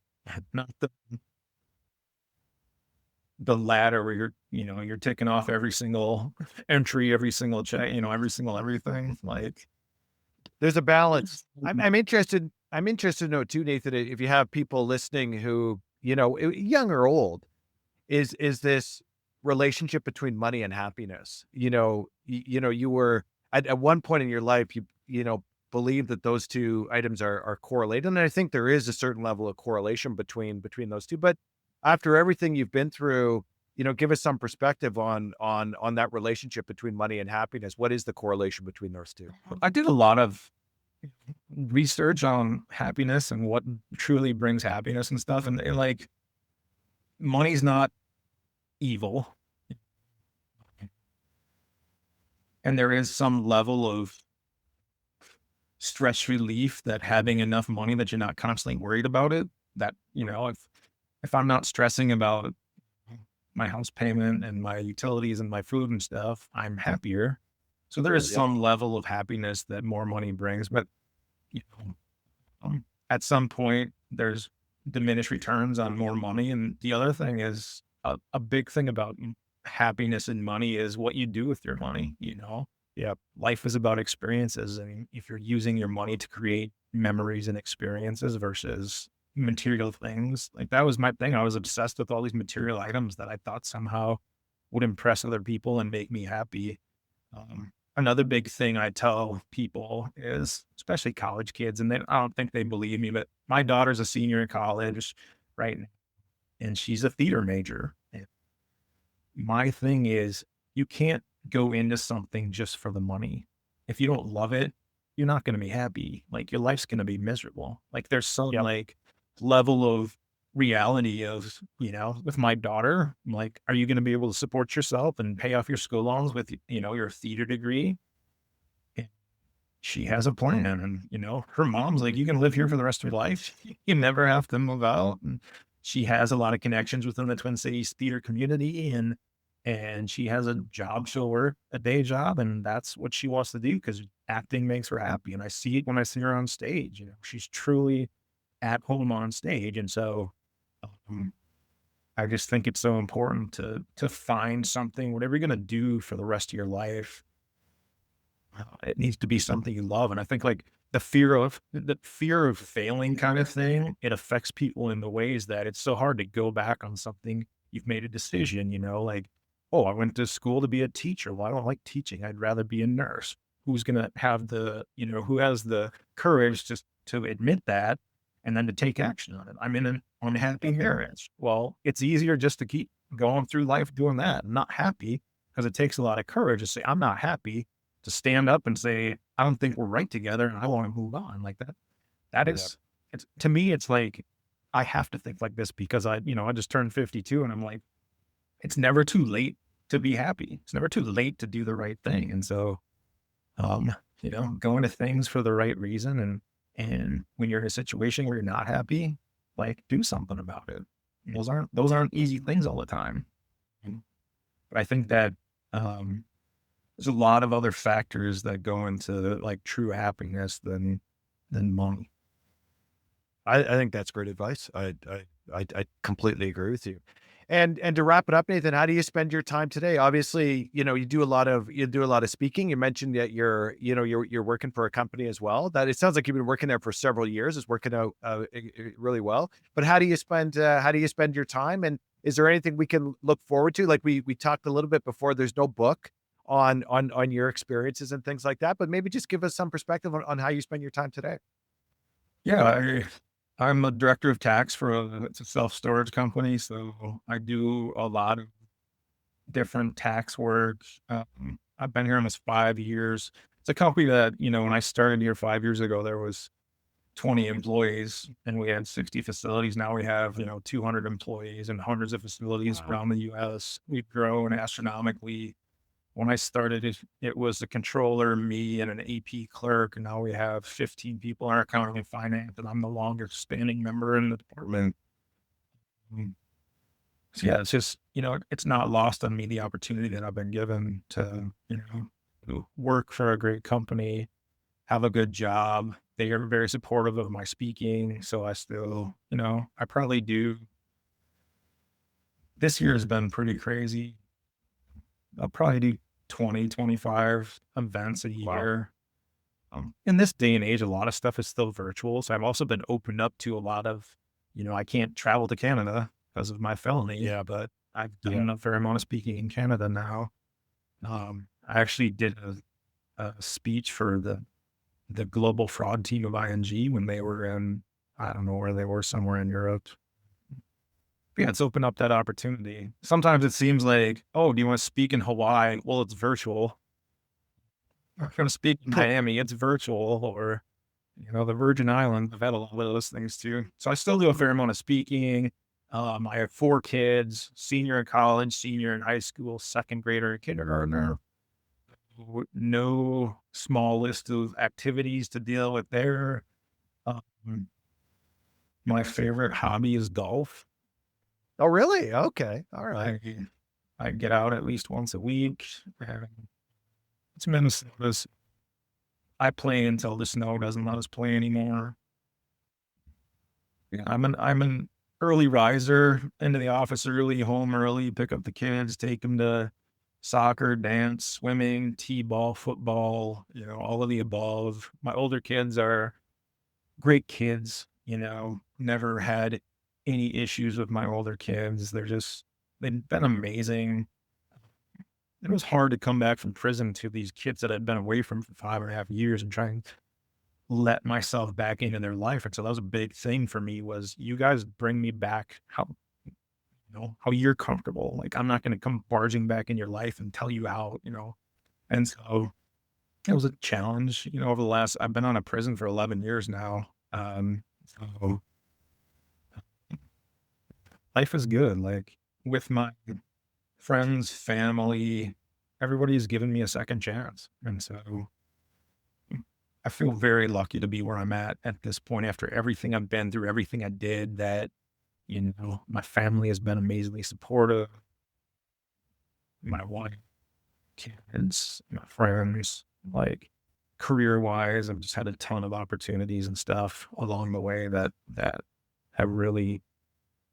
ladder where you're ticking off every single entry, every single check, every single everything. Like, There's a balance. I'm interested. I'm interested to know too, Nathan, if you have people listening who, young or old, is this relationship between money and happiness? You were at one point in your life, believe that those two items are correlated, and I think there is a certain level of correlation between those two. But after everything you've been through, give us some perspective on that relationship between money and happiness. What is the correlation between those two? I did a lot of research on happiness and what truly brings happiness and stuff. And like, money's not evil. And there is some level of stress relief that having enough money that you're not constantly worried about it, that, if I'm not stressing about my house payment and my utilities and my food and stuff, I'm happier. So there is Yep. some level of happiness that more money brings, but at some point there's diminished returns on more money. And the other thing is a big thing about happiness and money is what you do with your money. Yeah. Life is about experiences. I mean, if you're using your money to create memories and experiences versus, material things. Like that was my thing. I was obsessed with all these material items that I thought somehow would impress other people and make me happy. Another big thing I tell people is, especially college kids, and I don't think they believe me, but my daughter's a senior in college right now, and she's a theater major. And my thing is, you can't go into something just for the money. If you don't love it, you're not going to be happy. Like your life's going to be miserable. Like there's some Yep. like level of reality of, with my daughter, I'm like, are you going to be able to support yourself and pay off your school loans with, your theater degree? And she has a plan. And, her mom's like, you can live here for the rest of your life. You never have to move out. And she has a lot of connections within the Twin Cities theater community. And she has a job. She'll work a day job, and that's what she wants to do because acting makes her happy. And I see it when I see her on stage. She's truly at home on stage. And so I just think it's so important to find something, whatever you're going to do for the rest of your life. It needs to be something you love. And I think like the fear of failing kind of thing, it affects people in the ways that it's so hard to go back on something you've made a decision, like, oh, I went to school to be a teacher. Well, I don't like teaching. I'd rather be a nurse. Who's going to have who has the courage to admit that and then to take action on it? I'm in an unhappy marriage. Well, it's easier just to keep going through life doing that. I'm not happy because it takes a lot of courage to say, I'm not happy, to stand up and say, I don't think we're right together and I want to move on like that. That is, it's to me, it's like, I have to think like this because I just turned 52 and I'm like, it's never too late to be happy. It's never too late to do the right thing. And so, going to things for the right reason. And when you're in a situation where you're not happy, like do something about it. Those aren't easy things all the time. But I think that, there's a lot of other factors that go into like true happiness than money. I think that's great advice. I completely agree with you. And to wrap it up, Nathan, how do you spend your time today? Obviously, you do a lot of speaking. You mentioned that you're working for a company as well. That it sounds like you've been working there for several years. It's working out really well. But how do you spend your time? And is there anything we can look forward to? Like we talked a little bit before. There's no book on your experiences and things like that. But maybe just give us some perspective on how you spend your time today. Yeah, I'm a director of tax for it's a self-storage company. So I do a lot of different tax work. I've been here almost 5 years. It's a company that, when I started here 5 years ago, there was 20 employees and we had 60 facilities. Now we have, 200 employees and hundreds of facilities around the US. We've grown astronomically. When I started, it was the controller, me, and an AP clerk. And now we have 15 people in our accounting and finance, and I'm the longest standing member in the department. So yeah, it's just, it's not lost on me the opportunity that I've been given to, to work for a great company, have a good job. They are very supportive of my speaking. So I still, I probably do. This year has been pretty crazy. I'll probably do 20, 25 events a year. In this day and age, a lot of stuff is still virtual. So I've also been opened up to a lot of, I can't travel to Canada because of my felony. Yeah, but I've done a fair amount of speaking in Canada now. I actually did a speech for the global fraud team of ING when they were in, I don't know where they were, somewhere in Europe. Yeah, it's opened up that opportunity. Sometimes it seems like, oh, do you want to speak in Hawaii? Well, it's virtual. If you're going to speak in Miami, it's virtual, or, the Virgin Islands. I've had a lot of those things too. So I still do a fair amount of speaking. I have 4 kids, senior in college, senior in high school, second grader, and kindergartner. No small list of activities to deal with there. My favorite hobby is golf. Oh, really? Okay. All right. I get out at least once a week. It's Minnesota's. I play until the snow doesn't let us play anymore. Yeah, I'm an early riser, into the office early, home early, pick up the kids, take them to soccer, dance, swimming, t-ball, football, all of the above. My older kids are great kids. never had any issues with my older kids. They've been amazing. It was hard to come back from prison to these kids that I'd been away from for 5.5 years and try and let myself back into their life. And so that was a big thing for me was you guys bring me back how you're comfortable. Like I'm not going to come barging back in your life and tell you how. And so it was a challenge, over I've been on a prison for 11 years now. So life is good. Like with my friends, family, everybody's given me a second chance. And so I feel very lucky to be where I'm at this point after everything I've been through, everything I did my family has been amazingly supportive. My wife, kids, my friends, like career wise, I've just had a ton of opportunities and stuff along the way that have really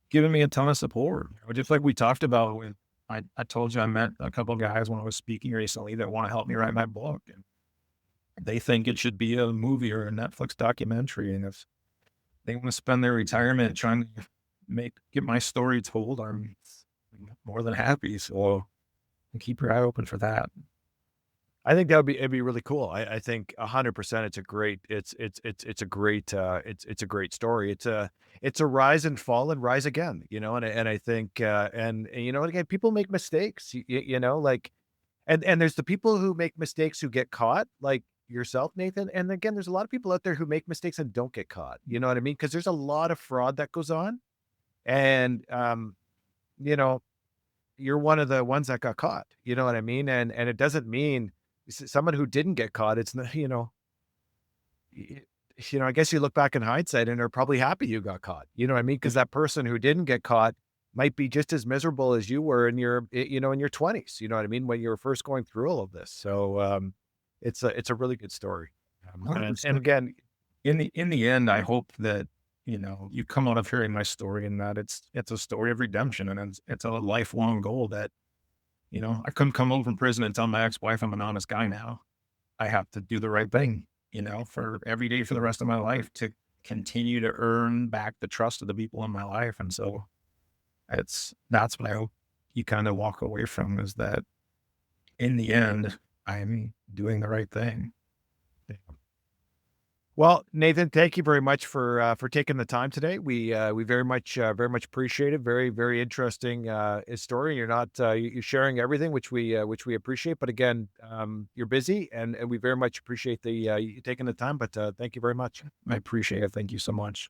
given me a ton of support. Just like we talked about with, I told you I met a couple of guys when I was speaking recently that want to help me write my book. And they think it should be a movie or a Netflix documentary. And if they want to spend their retirement trying to get my story told, I'm more than happy. So keep your eye open for that. I think it'd be really cool. I think 100% it's a great story. It's a rise and fall and rise again, and I think and again, people make mistakes, like and there's the people who make mistakes who get caught, like yourself, Nathan. And again, there's a lot of people out there who make mistakes and don't get caught. You know what I mean? Because there's a lot of fraud that goes on. And you know, you're one of the ones that got caught. You know what I mean? And it doesn't mean someone who didn't get caught, it's not, y- I guess you look back in hindsight and are probably happy you got caught. You know what I mean? Because that person who didn't get caught might be just as miserable as you were in your 20s. You know what I mean? When you were first going through all of this. So it's a really good story. And again, In the end, I hope that, you come out of hearing my story and that it's a story of redemption and it's a lifelong goal that, I couldn't come home from prison and tell my ex-wife I'm an honest guy now. I have to do the right thing, for every day for the rest of my life to continue to earn back the trust of the people in my life. And so that's what I hope you kind of walk away from is that in the end, I'm doing the right thing. well, Nathan, thank you very much for taking the time today. We very much appreciate it. Very, very interesting story. You're not you're sharing everything, which we appreciate. But again, you're busy, and we very much appreciate you taking the time. But thank you very much. I appreciate it. Thank you so much.